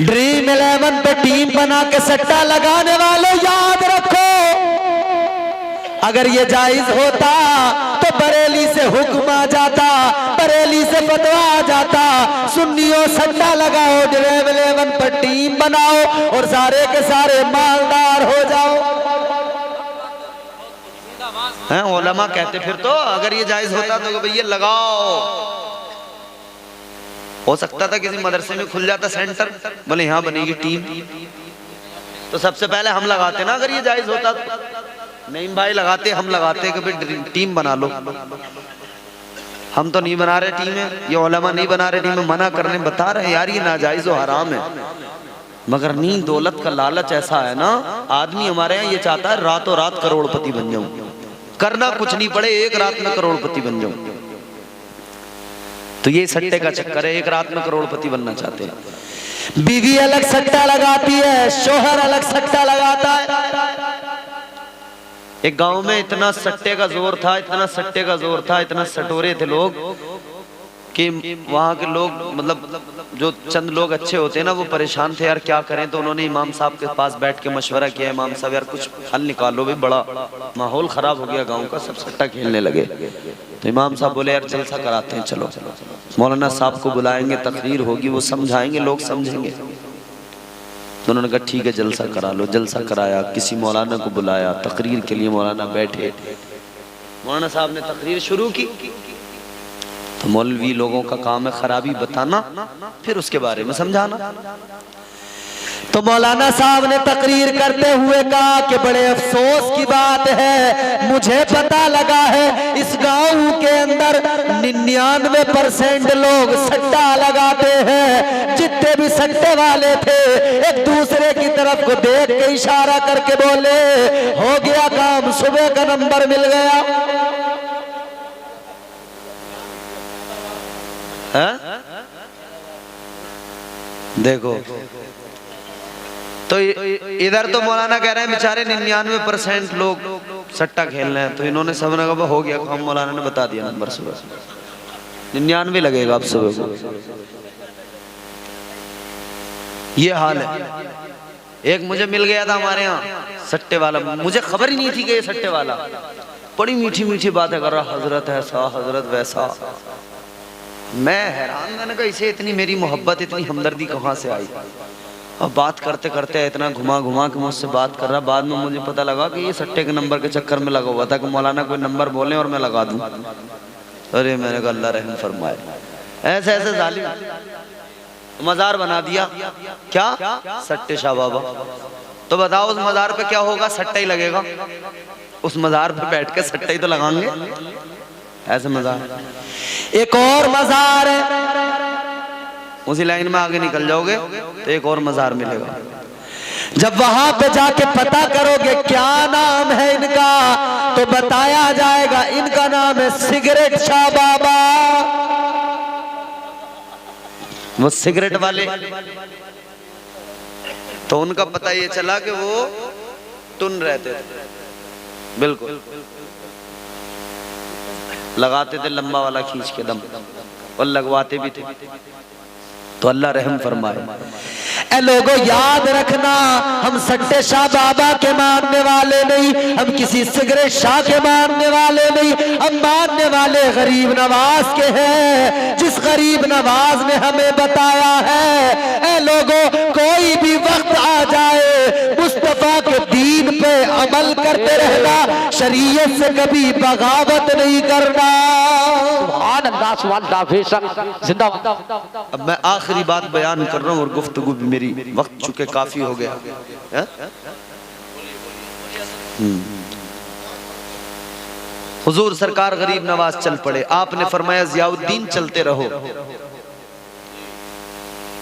ड्रीम 11 पे टीम बना के सट्टा लगाने वालों याद रखो, अगर ये जायज होता तो बरेली से हुक्म आ जाता, बरेली से फतवा आ जाता, सुन्नियों सट्टा लगाओ, ड्रीम 11 पर टीम बनाओ और सारे के सारे मालदार हो जाओ। हैं उलमा कहते फिर तो अगर ये जायज होता तो भैया लगाओ। हो सकता था किसी मदरसे में खुल जाता सेंटर, बोले यहाँ बनेगी टीम, तो सबसे पहले हम लगाते ना अगर ये जायज होता तो। नहीं भाई लगाते, हम लगाते कि भाई टीम बना लो। हम तो नहीं बना रहे टीमें, ये उलमा नहीं बना रहे टीमें, मना करने बता रहे यार ये नाजायज और हराम है। मगर नींद दौलत का लालच ऐसा है ना, आदमी हमारे यहाँ ये चाहता है रातों रात करोड़पति बन जाऊं, करना कुछ नहीं पड़े, एक रात में करोड़पति बन जाऊं। तो ये सट्टे का चक्कर है, एक रात में करोड़पति बनना चाहते हैं। बीवी अलग सट्टा लगाती है, शोहर अलग सट्टा लगाता है। एक गांव में इतना सट्टे का जोर था, इतना सट्टे का जोर था, इतना सटोरे थे लोग कि वहाँ के लोग मतलब जो चंद लोग अच्छे होते हैं ना वो परेशान थे यार क्या करें। तो उन्होंने इमाम साहब के पास बैठ के मशवरा किया, इमाम साहब यार कुछ हल निकालो, भी बड़ा माहौल खराब हो गया गांव का, सब सट्टा खेलने लगे। तो इमाम साहब बोले यार जलसा कराते हैं, चलो मौलाना साहब को बुलाएंगे, तकरीर होगी, वो समझाएंगे, लोग समझेंगे। तो उन्होंने कहा ठीक है जलसा करा लो। जलसा कराया, किसी मौलाना को बुलाया, तकरीर के लिए मौलाना बैठे। मौलाना साहब ने तकरीर शुरू की। तो मौलवी लोगों का काम है खराबी बताना, फिर उसके बारे में समझाना। तो मौलाना साहब ने तकरीर करते हुए कहा कि बड़े अफसोस की बात है, मुझे पता लगा है इस गांव के अंदर 99% लोग सट्टा लगाते हैं। जितने भी सट्टे वाले थे एक दूसरे की तरफ को देख के इशारा करके बोले हो गया काम, सुबह का नंबर मिल गया। है? देखो तो इधर तो मौलाना कह रहे हैं बेचारे 99% लोग सट्टा खेल रहे हैं। तो इन्होंने सब ने कहा हो गया काम, मौलाना ने बता दिया नंबर सुबह 99 लगेगा अब सुबह को। ये हाल है। एक मुझे मिल गया था हमारे यहाँ सट्टे वाला, मुझे खबर ही नहीं थी कि ये सट्टे वाला, बड़ी मीठी मीठी बातें कर रहा, हजरत ऐसा हजरत वैसा। मैं हैरान, मैंने कहा इसे इतनी मेरी मोहब्बत, इतनी हमदर्दी कहाँ से आई। और बात करते करते इतना घुमा घुमा के मुझसे बात कर रहा। बाद में मुझे पता लगा कि ये सट्टे के नंबर के चक्कर में लगा हुआ था कि मौलाना कोई नंबर बोले और मैं लगा दूं। अरे मैंने कहा अल्लाह रहम फरमाए, ऐसे ऐसे जालिम मजार बना दिया। क्या सट्टे शाह बाबा। तो बताओ उस मजार पे क्या होगा, सट्टा ही लगेगा। उस मजार पे बैठ के सट्टा ही तो लगाएंगे, ऐसे मजार। एक और मजार है, उसी लाइन में आगे निकल जाओगे तो एक और मजार मिलेगा। जब वहां पे जाके पता करोगे क्या नाम है इनका, तो बताया जाएगा इनका नाम है सिगरेट शाह बाबा। वो सिगरेट वाले, तो उनका पता ये चला कि वो टुन रहते थे, बिल्कुल लगाते थे लंबा वाला खींच के दम, और लगवाते भी थे। तो अल्लाह रहम फरमाए। ए लोगों याद रखना, हम सट्टे शाह बाबा के मानने वाले नहीं, हम किसी सिगरेट शाह के मानने वाले नहीं, हम मानने वाले गरीब नवाज के हैं, जिस गरीब नवाज ने हमें बताया है। ए लोगों कोई भी वक्त आ जाए मुस्तफा के दीन पे अमल करते रहना, शरीयत से कभी बगावत नहीं करना। सुभान अल्लाह, सुभान अल्लाह, बेशक जिंदाबाद। अब मैं आखिरी बात बयान कर रहा हूँ और गुफ्तगू भी मेरी वक्त चुके काफी हो गया है? हुजूर सरकार गरीब नवाज चल पड़े। आपने फरमाया जियाउद्दीन चलते रहो,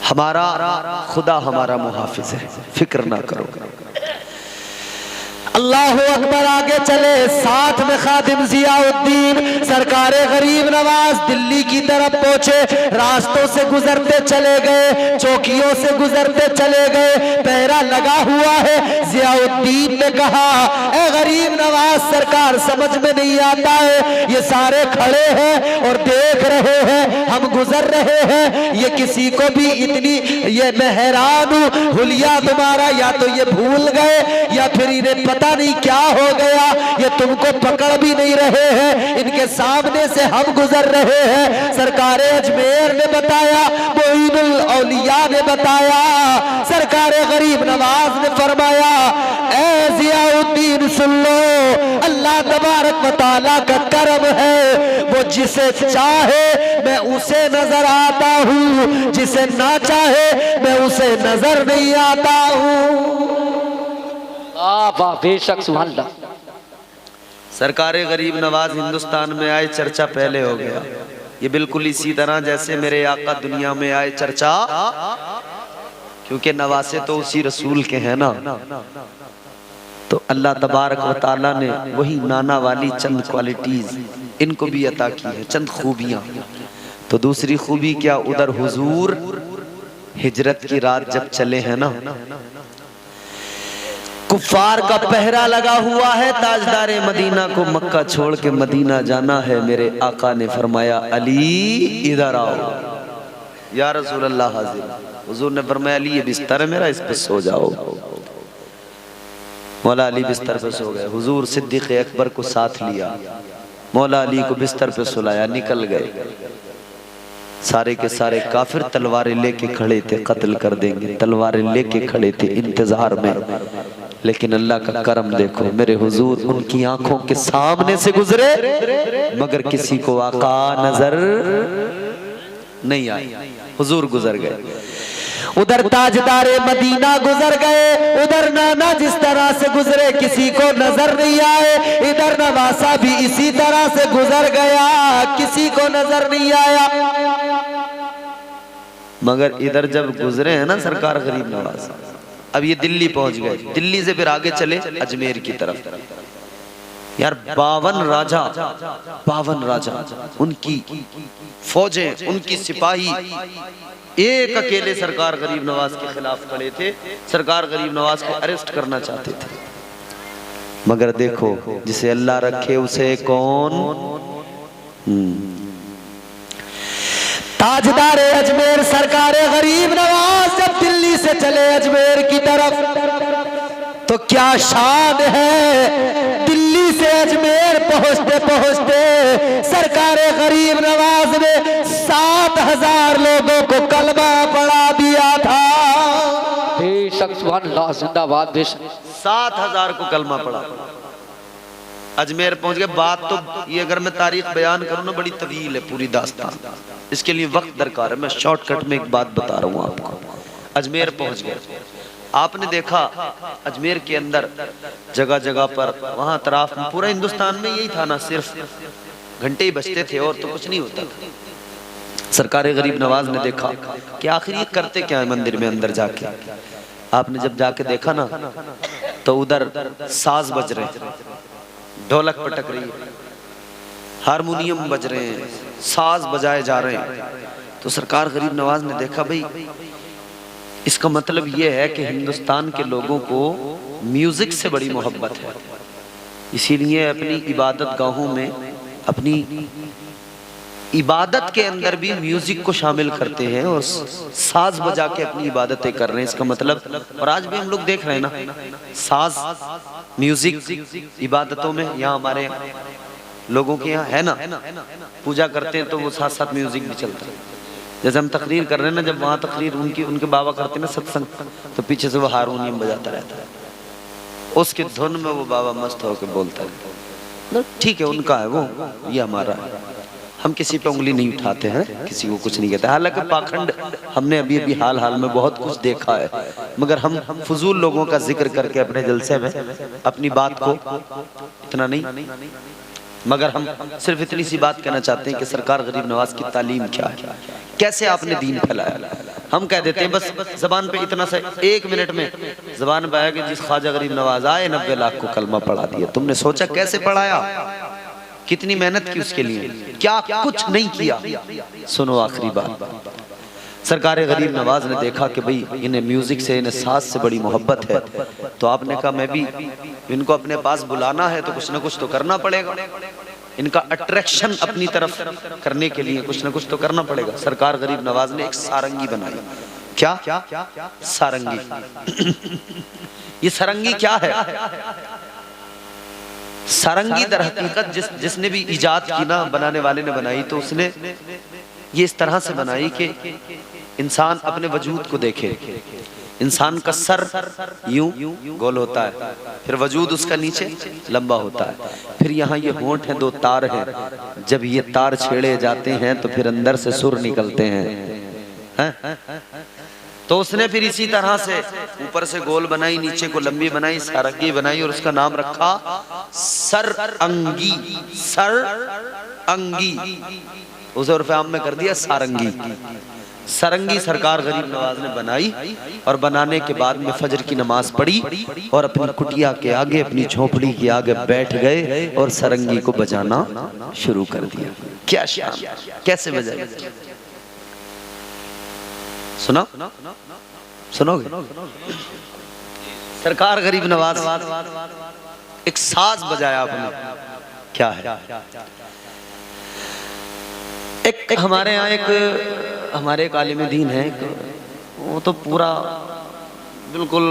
हमारा खुदा हमारा मुहाफिज है, फिक्र ना करो। अल्लाह अकबर। आगे चले, साथ में खादिम जियाउद्दीन सरकार गरीब नवाज दिल्ली की तरफ पहुंचे। रास्तों से गुजरते चले गए, चौकियों से गुजरते चले गए, पहरा लगा हुआ है। जियाउद्दीन ने कहा, ए गरीब नवाज सरकार, समझ में नहीं आता है, ये सारे खड़े हैं और देख रहे हैं, हम गुजर रहे हैं, ये किसी को भी इतनी, ये मैं हैरान हूं, हुलिया तुम्हारा या तो ये भूल गए या फिर इन्हें पता नहीं क्या हो गया, ये तुमको पकड़ भी नहीं रहे हैं, इनके सामने से हम गुजर रहे हैं। सरकार अजमेर ने बताया, मोइनुल औलिया ने बताया, सरकार गरीब नवाज ने फरमाया, ए जियाउद्दीन सुन लो, अल्लाह तबारक व तआला का करम है, वो जिसे चाहे मैं उसे नजर आता हूँ, जिसे ना चाहे मैं उसे नजर नहीं आता हूँ। वाह, बेशक सुभान अल्लाह। सरकार गरीब नवाज हिंदुस्तान में आए, चर्चा पहले हो गया। ये बिल्कुल इसी तरह जैसे मेरे आका दुनिया में आए, चर्चा, क्योंकि नवासे तो उसी रसूल के हैं ना। तो अल्लाह तबारक व तआला ने वही नाना वाली चंद क्वालिटीज इनको भी अता की है, चंद खूबियां। तो दूसरी खूबी क्या, उधर हुजूर हिजरत की रात जब चले हैं ना, कुफार का पहरा लगा हुआ है, ताजदार मदीना को मक्का छोड़ के मदीना जाना है। मेरे आका ने फरमाया, अली इधर आओ। या रसूल अल्लाह हाजिर। हुजूर ने फरमाया, अली ये बिस्तर है मेरा, इस पे सो जाओ। मौला अली बिस्तर पे सो गए। हुजूर सिद्दीक अकबर को साथ लिया, मौला अली को बिस्तर पे सुलाया, निकल गए। सारे के सारे काफिर तलवारें लेके खड़े थे, कत्ल कर देंगे, तलवारें लेके खड़े थे इंतजार में। लेकिन अल्लाह का करम देखो, मेरे हुजूर उनकी आंखों के सामने से गुजरे, मगर किसी को आका नजर नहीं आई। हुजूर गुजर गए। उधर ताजदारे मदीना गुजर गए, उधर नाना जिस तरह से गुजरे किसी को नजर नहीं आए, इधर नवासा भी इसी तरह से गुजर गया, किसी को नजर नहीं आया। मगर इधर जब गुजरे हैं ना सरकार गरीब नवाज, अब ये दिल्ली पहुंच गए। दिल्ली से फिर आगे चले अजमेर की तरफ। यार 52 राजा, उनकी फौजें, उनकी सिपाही एक अकेले सरकार गरीब नवाज के खिलाफ खड़े थे। सरकार गरीब नवाज को अरेस्ट करना चाहते थे, मगर देखो जिसे अल्लाह रखे उसे कौन। ताजदार अजमेर सरकार गरीब नवाज जब दिल्ली से चले अजमेर की तरफ, तो क्या शान है। दिल्ली से अजमेर पहुंचते पहुंचते सरकार गरीब नवाज ने 7000 लोगों को कलमा पढ़ा दिया था। बेशक सुभान अल्लाह, जिंदाबाद। बेशक 7000 को कलमा पढ़ा। अजमेर पहुंच गए। बात तो ये अगर मैं तारीख बयान करूं ना बड़ी तवील है पूरी दास्तान, इसके लिए वक्त दरकार है। मैं शॉर्टकट में एक बात बता रहा हूं आपको। अजमेर पहुंच गए। आपने देखा अजमेर के अंदर जगह जगह पर, वहां तराफ में, पूरा हिंदुस्तान में यही था ना, सिर्फ घंटे ही बजते थे और तो कुछ नहीं होता था। सरकार गरीब नवाज ने देखा कि आखिर ये करते क्या है मंदिर में अंदर जाके। आपने जब जाके देखा ना तो उधर साज बज रहे, ढोलक पटक रही है, हारमोनियम बज रहे हैं, साज बजाए जा रहे हैं। तो सरकार गरीब नवाज ने देखा भाई इसका मतलब ये है कि हिंदुस्तान के लोगों को म्यूजिक से बड़ी मोहब्बत है, इसीलिए अपनी इबादत गाहों में, अपनी इबादत के अंदर भी म्यूजिक को शामिल करते हैं और साज बजा के अपनी इबादतें कर रहे हैं। इसका मतलब, और आज भी हम लोग देख रहे हैं ना, साज म्यूजिक इबादतों में, यहाँ हमारे लोगों के यहाँ है ना, पूजा करते हैं तो वो साथ साथ म्यूजिक भी चलता है। जैसे हम तकरीर कर रहे हैं ना, जब वहाँ तकरीर उनके बाबा करते हैं ना सत्संग, तो पीछे से वो हारमोनियम बजाता रहता है। उसकी धुन में वो बाबा मस्त होकर बोलता है। ठीक है, उनका है वो, ये हमारा है। हम किसी पे उंगली नहीं उठाते हैं, किसी को कुछ नहीं कहते। हालांकि पाखंड हमने अभी अभी हाल हाल में बहुत कुछ देखा है, मगर हम फजूल लोगों का जिक्र करके अपने जलसे में अपनी बात को इतना नहीं, मगर हम सिर्फ इतनी सी बात कहना चाहते हैं कि सरकार गरीब नवाज की तालीम क्या है, कैसे आपने दीन फैलाया। हम कह देते हैं बस जबान पे इतना सा, 1 मिनट में जबान पे आया कि जिस ख्वाजा गरीब नवाज आए 90 लाख को कलमा पढ़ा दिया। तुमने सोचा कैसे पढ़ाया, कितनी मेहनत की उसके लिए, क्या कुछ नहीं किया। सुनो आखिरी बात, सरकार गरीब नवाज ने देखा कि भाई इन्हें म्यूजिक से, इन्हें साज से बड़ी मोहब्बत है, तो आपने कहा मैं भी इनको अपने पास बुलाना है तो कुछ ना कुछ तो करना पड़ेगा, इनका अट्रैक्शन अपनी तरफ करने के लिए कुछ ना कुछ तो करना पड़ेगा। सरकार गरीब नवाज ने एक सारंगी बनाई। क्या? सारंगी। ये सारंगी क्या है? सारंगी दर हकीकत जिसने भी इजाद की ना, बनाने वाले ने बनाई, तो उसने ये इस तरह से बनाई कि इंसान अपने वजूद को देखे। इंसान का सर यूं गोल होता है, फिर वजूद उसका नीचे लंबा होता है, फिर यहाँ ये होंठ हैं, 2 तार हैं, जब ये तार छेड़े जाते हैं तो फिर अंदर से सुर निकलते हैं। तो उसने फिर इसी तरह से ऊपर से गोल बनाई, नीचे को लंबी बनाई, सारंगी बनाई, और उसका नाम रखा सरअंगी। सरअंगी उसे उर्फ़ आम में कर दिया सारंगी। सारंगी सरकार गरीब नवाज ने बनाई, और बनाने के बाद में फजर की नमाज पढ़ी और अपनी कुटिया के आगे, अपनी झोपड़ी के आगे बैठ गए और सारंगी को बजाना शुरू कर दिया। क्या शान, कैसे बजाई, सुनोगे? सरकार गरीब नवाज एक साज बजाया आपने, क्या है? एक हमारे यहाँ हमारे एक आलिम दीन है, वो तो पूरा बिल्कुल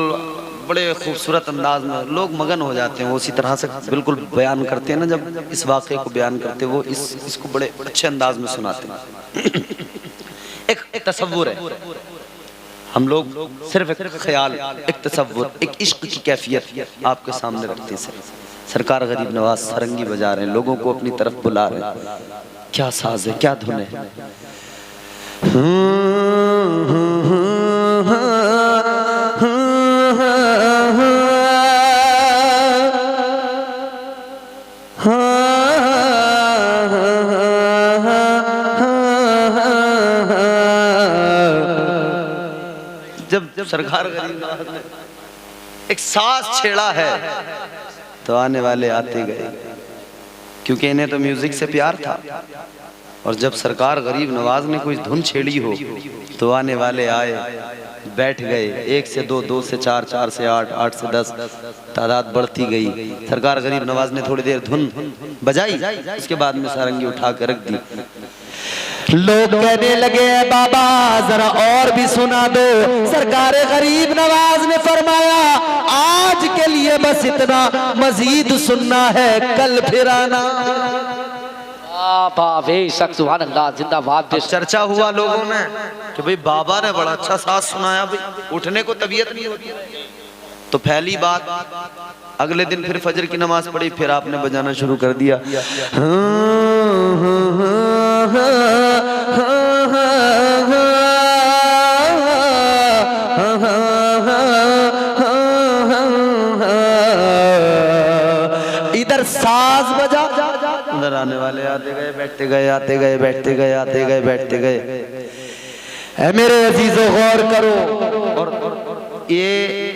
बड़े खूबसूरत अंदाज में लोग मगन हो जाते हैं, वो उसी तरह से बिल्कुल बयान करते हैं ना, जब इस वाक़े को बयान करते हैं वो इसको बड़े अच्छे अंदाज में सुनाते हैं। एक तसव्वुर है, हम लोग सिर्फ एक ख्याल, एक तसव्वुर, एक इश्क की कैफियत आपके सामने रखते हैं। सरकार गरीब नवाज सारंगी बजा रहे हैं, लोगों को अपनी तरफ बुला रहे हैं। क्या साज है, क्या धुन है। जब सरकार गरीब नवाज ने एक साज छेड़ा है तो आने वाले आते गए, क्योंकि इन्हें तो म्यूजिक से प्यार था। और जब सरकार गरीब नवाज ने कोई धुन छेड़ी हो तो आने वाले आए, बैठ गए। 1 से 2, 2 से 4, 4 से 8, 8 से 10 तादाद बढ़ती गई। सरकार गरीब नवाज ने थोड़ी देर धुन बजाई, उसके बाद में सारंगी उठा कर रख दी। लोग कहने लगे बाबा जरा और भी सुना दो। सरकार गरीब नवाज ने फरमाया आज के लिए बस इतना, मजीद सुनना है कल फिर आना। जिंदाबाद। चर्चा हुआ लोगों में कि भाई बाबा ने बड़ा अच्छा साथ सुनाया, भाई उठने को तबीयत नहीं होती। तो पहली बात, अगले दिन फिर फजर की नमाज पढ़ी, फिर आपने बजाना शुरू कर दिया। इधर साज बजा, अंदर आने वाले आते गए, बैठते गए, आते गए, बैठते गए, आते गए, बैठते गए। मेरे अजीजों गौर करो, और ये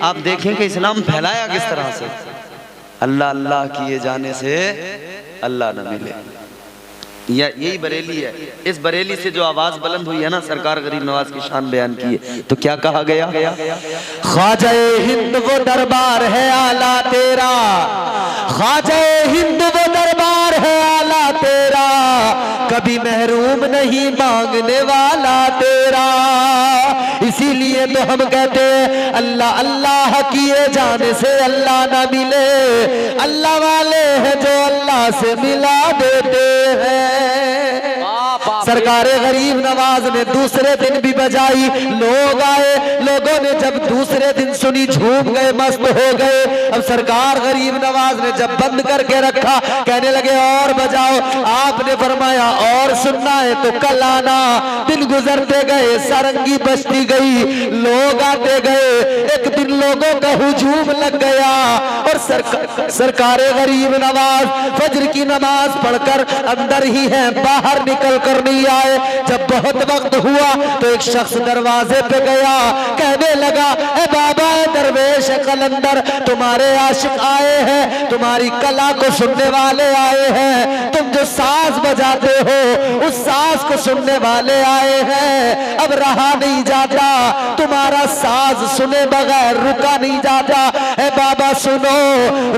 आप देखें कि इस्लाम फैलाया किस तरह से। अल्लाह अल्लाह किए जाने से अल्लाह न मिले, यही बरेली है। इस बरेली से जो आवाज बुलंद हुई है ना, सरकार गरीब नवाज की शान बयान की है, तो क्या कहा गया? ख्वाजाए हिंद वो दरबार है आला तेरा, ख्वाजाए हिंद वो दरबार है आला तेरा, कभी महरूम नहीं मांगने वाला तेरा। इसीलिए तो हम कहते हैं अल्लाह अल्लाह किए जाने से अल्लाह ना मिले, अल्लाह वाले हैं जो अल्लाह से मिला देते हैं। सरकारे गरीब नवाज ने दूसरे दिन भी बजाई, लोग आए, लोगों ने जब दूसरे दिन सुनी झूम गए, मस्त हो गए। अब सरकार गरीब नवाज ने जब बंद करके रखा, कहने लगे और बजाओ। आपने फरमाया और सुनना है तो कल आना। दिन गुजरते गए, सारंगी बजती गई, लोग आते गए। एक दिन लोगों का हुजूम लग गया और सरकारे गरीब नवाज फजर की नमाज पढ़कर अंदर ही हैं, बाहर निकल कर नहीं आए। जब बहुत वक्त हुआ तो एक शख्स दरवाजे पे गया, कहने लगा ए बाबा दरवेश कलंदर, तुम्हारे आशिक आए हैं, तुम्हारी कला को सुनने वाले आए हैं, तुम जो साज बजाते हो उस साज को सुनने वाले आए हैं। अब रहा नहीं जाता, तुम्हारा साज सुने बगैर रुका नहीं जाता। ए बाबा सुनो,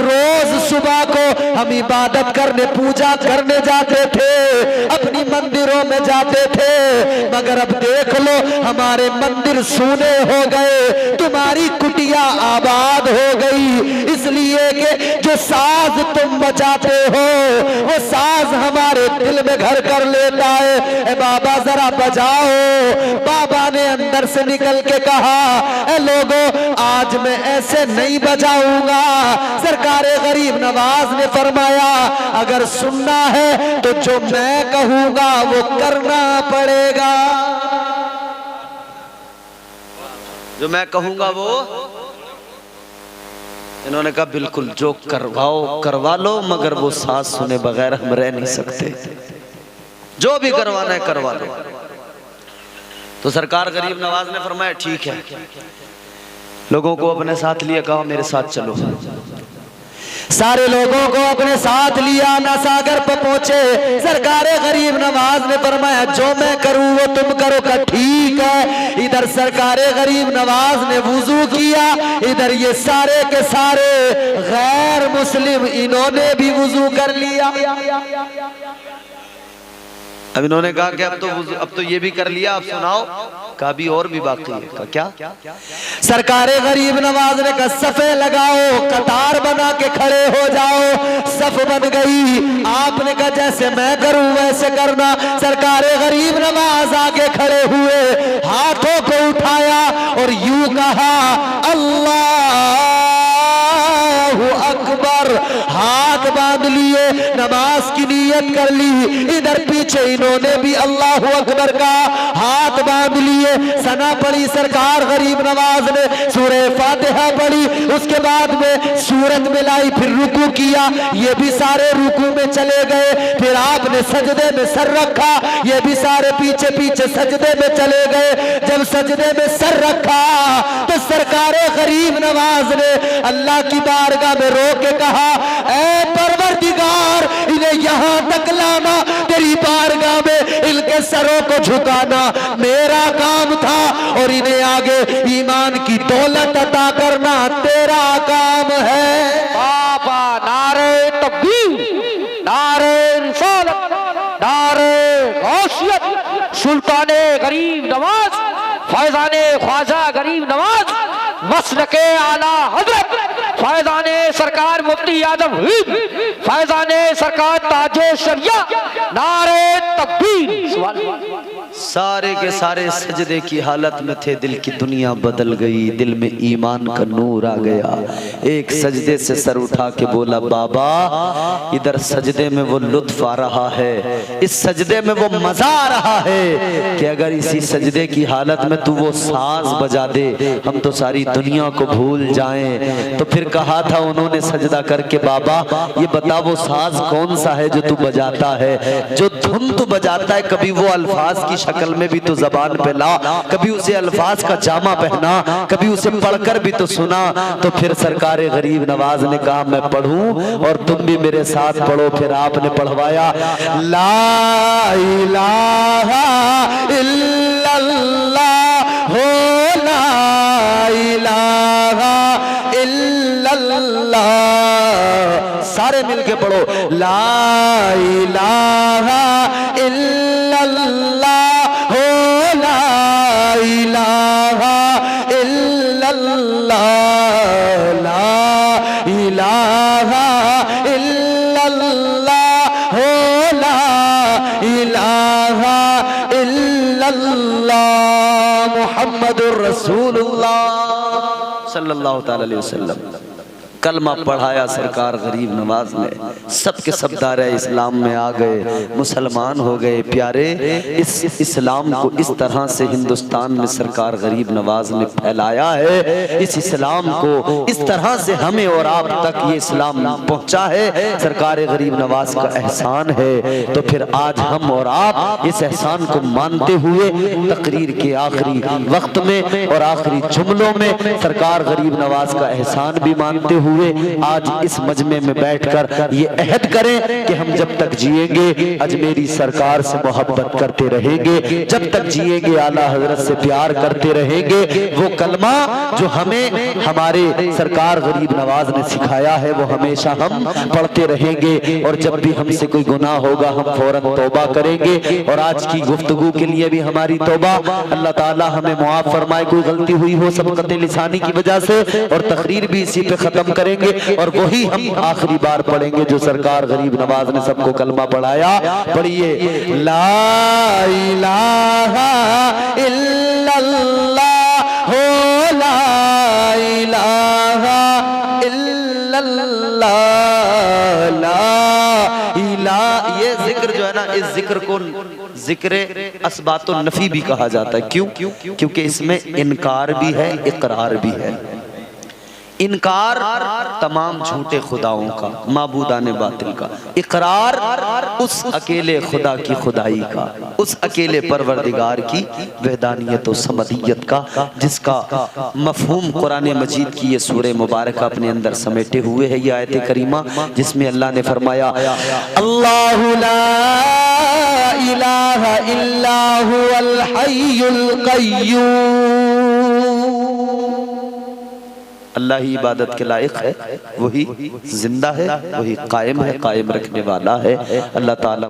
रोज सुबह को हम इबादत करने, पूजा करने जाते थे, अपनी मंदिरों में जाते थे, मगर अब देख लो हमारे मंदिर सूने हो गए, तुम्हारी कुटिया आबाद हो गई। इसलिए कि जो साज तुम बजाते हो वो साज हमारे दिल में घर कर लेता है। ए बाबा जरा बजाओ। बाबा ने अंदर से निकल के कहा, ए लोगों आज मैं ऐसे नहीं बजाऊंगा। सरकारे गरीब नवाज ने फरमाया अगर सुनना है तो जो मैं कहूंगा वो करना पड़ेगा। जो मैं कहूंगा वो, इन्होंने कहा बिल्कुल जो करवाओ करवा लो, मगर वो साथ सुने बगैर हम रह नहीं सकते, जो भी करवाना है करवा लो। तो सरकार गरीब नवाज ने फरमाया ठीक है। लोगों को अपने साथ लिए, कहा मेरे साथ चलो। सारे लोगों को अपने साथ लिया, नासागर पर पहुंचे। सरकारे गरीब नवाज ने फरमाया जो मैं करूं वो तुम करो। का ठीक है। इधर सरकारे गरीब नवाज ने वुजू किया, इधर ये सारे के सारे गैर मुस्लिम इन्होंने भी वुजू कर लिया। अब इन्होंने कहा कि अब तो ये भी कर लिया, अब सुनाओ। कहा भी और भी बाकी है। कहा क्या? सरकारे गरीब नवाज ने कहा सफे लगाओ, कतार बना के खड़े हो जाओ। सफ बन गई। आपने कहा जैसे मैं करूं वैसे करना। सरकारे गरीब नवाज आगे खड़े हुए, हाथों को उठाया और यूं कहा अल्लाहु अकबर। हाथ बांध लिए, नमाज की नीयत कर ली। इधर पीछे इन्होंने भी अल्लाहु अकबर का हाथ बांध लिए। सना पढ़ी सरकार गरीब नवाज ने, सूरह फातिहा पढ़ी, उसके बाद में सूरत मिलाई, फिर रुकू किया, ये भी सारे रुकू में चले गए। फिर आपने सजदे में सर रखा, ये भी सारे पीछे पीछे सजदे में चले गए। जब सजदे में सर रखा तो सरकारे गरीब नवाज ने अल्लाह की बारगाह में रो के कहा ऐ परवरदिगार, इन्हें यहाँ तक लाना, तेरी बारगाह में इनके सरों को झुकाना मेरा काम था, और इन्हें आगे ईमान की दौलत अता करना तेरा काम है। बाबा नारे तकबीर, नारे रिसालत, नारे गौसियत, सुल्ताने गरीब नवाज, फैजाने ख्वाजा गरीब नवाज, मसलके आला हजरत फैजाने सरकार मुफ्ती आजम हिंद, फैजाने सरकार ताजे शरिया, नारे तकबीर। सारे के सारे सजदे की हालत में थे। दिल की दुनिया बदल गई, दिल में ईमान का नूर आ गया। एक सजदे से सर उठा के बोला बाबा इधर सजदे में वो लुत्फ आ रहा है, इस सजदे में वो मजा आ रहा है कि अगर इसी सजदे की हालत में तू वो साज बजा दे हम तो सारी दुनिया को भूल जाएं। तो फिर कहा था उन्होंने सजदा करके बाबा ये बता वो साज कौन सा है जो तू बजाता है, जो धुन तू बजाता है, कभी वो अल्फाज की शक्ल में भी तो जबान पे ला, कभी उसे अल्फाज का जामा पहना, कभी उसे पढ़कर भी तो सुना। तो फिर सरकारे गरीब नवाज ने कहा मैं पढ़ूं और तुम भी मेरे साथ पढ़ो। फिर आपने पढ़वाया ला इलाहा इल्लल्लाह हो, ला इलाहा इल्लल्लाह। सारे मिलके पढ़ो ला इलाहा इल्लल्लाह हो, ला इलाहा इल्लल्लाह, ला इलाहा इल्लल्लाह हो, ला इलाहा सल्लल्लाहु ताला अलैहि वसल्लम। कलमा पढ़ाया सरकार गरीब नवाज ने, सबके सब दायरे इस्लाम में आ गए, मुसलमान हो गए। प्यारे, इस इस्लाम को इस तरह से हिंदुस्तान में सरकार गरीब नवाज ने फैलाया है, इस इस्लाम को इस तरह से हमें और आप तक ये इस्लाम पहुंचा है, सरकार गरीब नवाज का एहसान है। तो फिर आज हम और आप इस एहसान को मानते हुए तकरीर के आखिरी वक्त में और आखिरी जुमलों में सरकार गरीब नवाज का एहसान भी मानते हुए आज इस मजमे में बैठकर ये अहद करें कि हम जब तक जिएंगे अजमेरी सरकार से मोहब्बत करते रहेंगे, जब तक जिएंगे आला हजरत से प्यार करते रहेंगे। वो कलमा जो हमें हमारे सरकार गरीब नवाज ने सिखाया है वो हमेशा हम पढ़ते रहेंगे, और जब भी हमसे कोई गुनाह होगा हम फौरन तौबा करेंगे। और आज की गुफ्तगू के लिए भी हमारी तौबा, अल्लाह ताला हमें मुआफ फरमाए, कोई गलती हुई हो सबकत लिसानी की वजह से, और तकरीर भी इसी पे खत्म करेंगे। और वही हम आखिरी बार पढ़ेंगे जो सरकार गरीब नवाज ने सबको कलमा पढ़ाया। पढ़िए, ला इलाहा इल्लल्लाह हो, ला इलाहा इल्लल्लाह, ला इलाहा। ये जिक्र जो है ना, इस जिक्र को जिक्र असबातो नफी भी कहा जाता है। क्यों? क्योंकि इसमें इनकार भी है, इकरार भी है। इनकार तमाम झूठे खुदाओं का, माबूदाने बातिल का। इकरार उस अकेले खुदा की खुदाई का, उस अकेले परवरदिगार की वहदानियत और समदियत का, जिसका मफहूम कुरान मजीद की ये सूरह मुबारक अपने अंदर समेटे हुए है। ये आयत करीमा जिसमें अल्लाह ने फरमाया, अल्लाहु ला इलाहा इल्ला हुवल हय्युल क़य्यूम। अल्लाह ही इबादत के लायक है, वही जिंदा है, वही कायम है, कायम रखने वाला है। अल्लाह ताला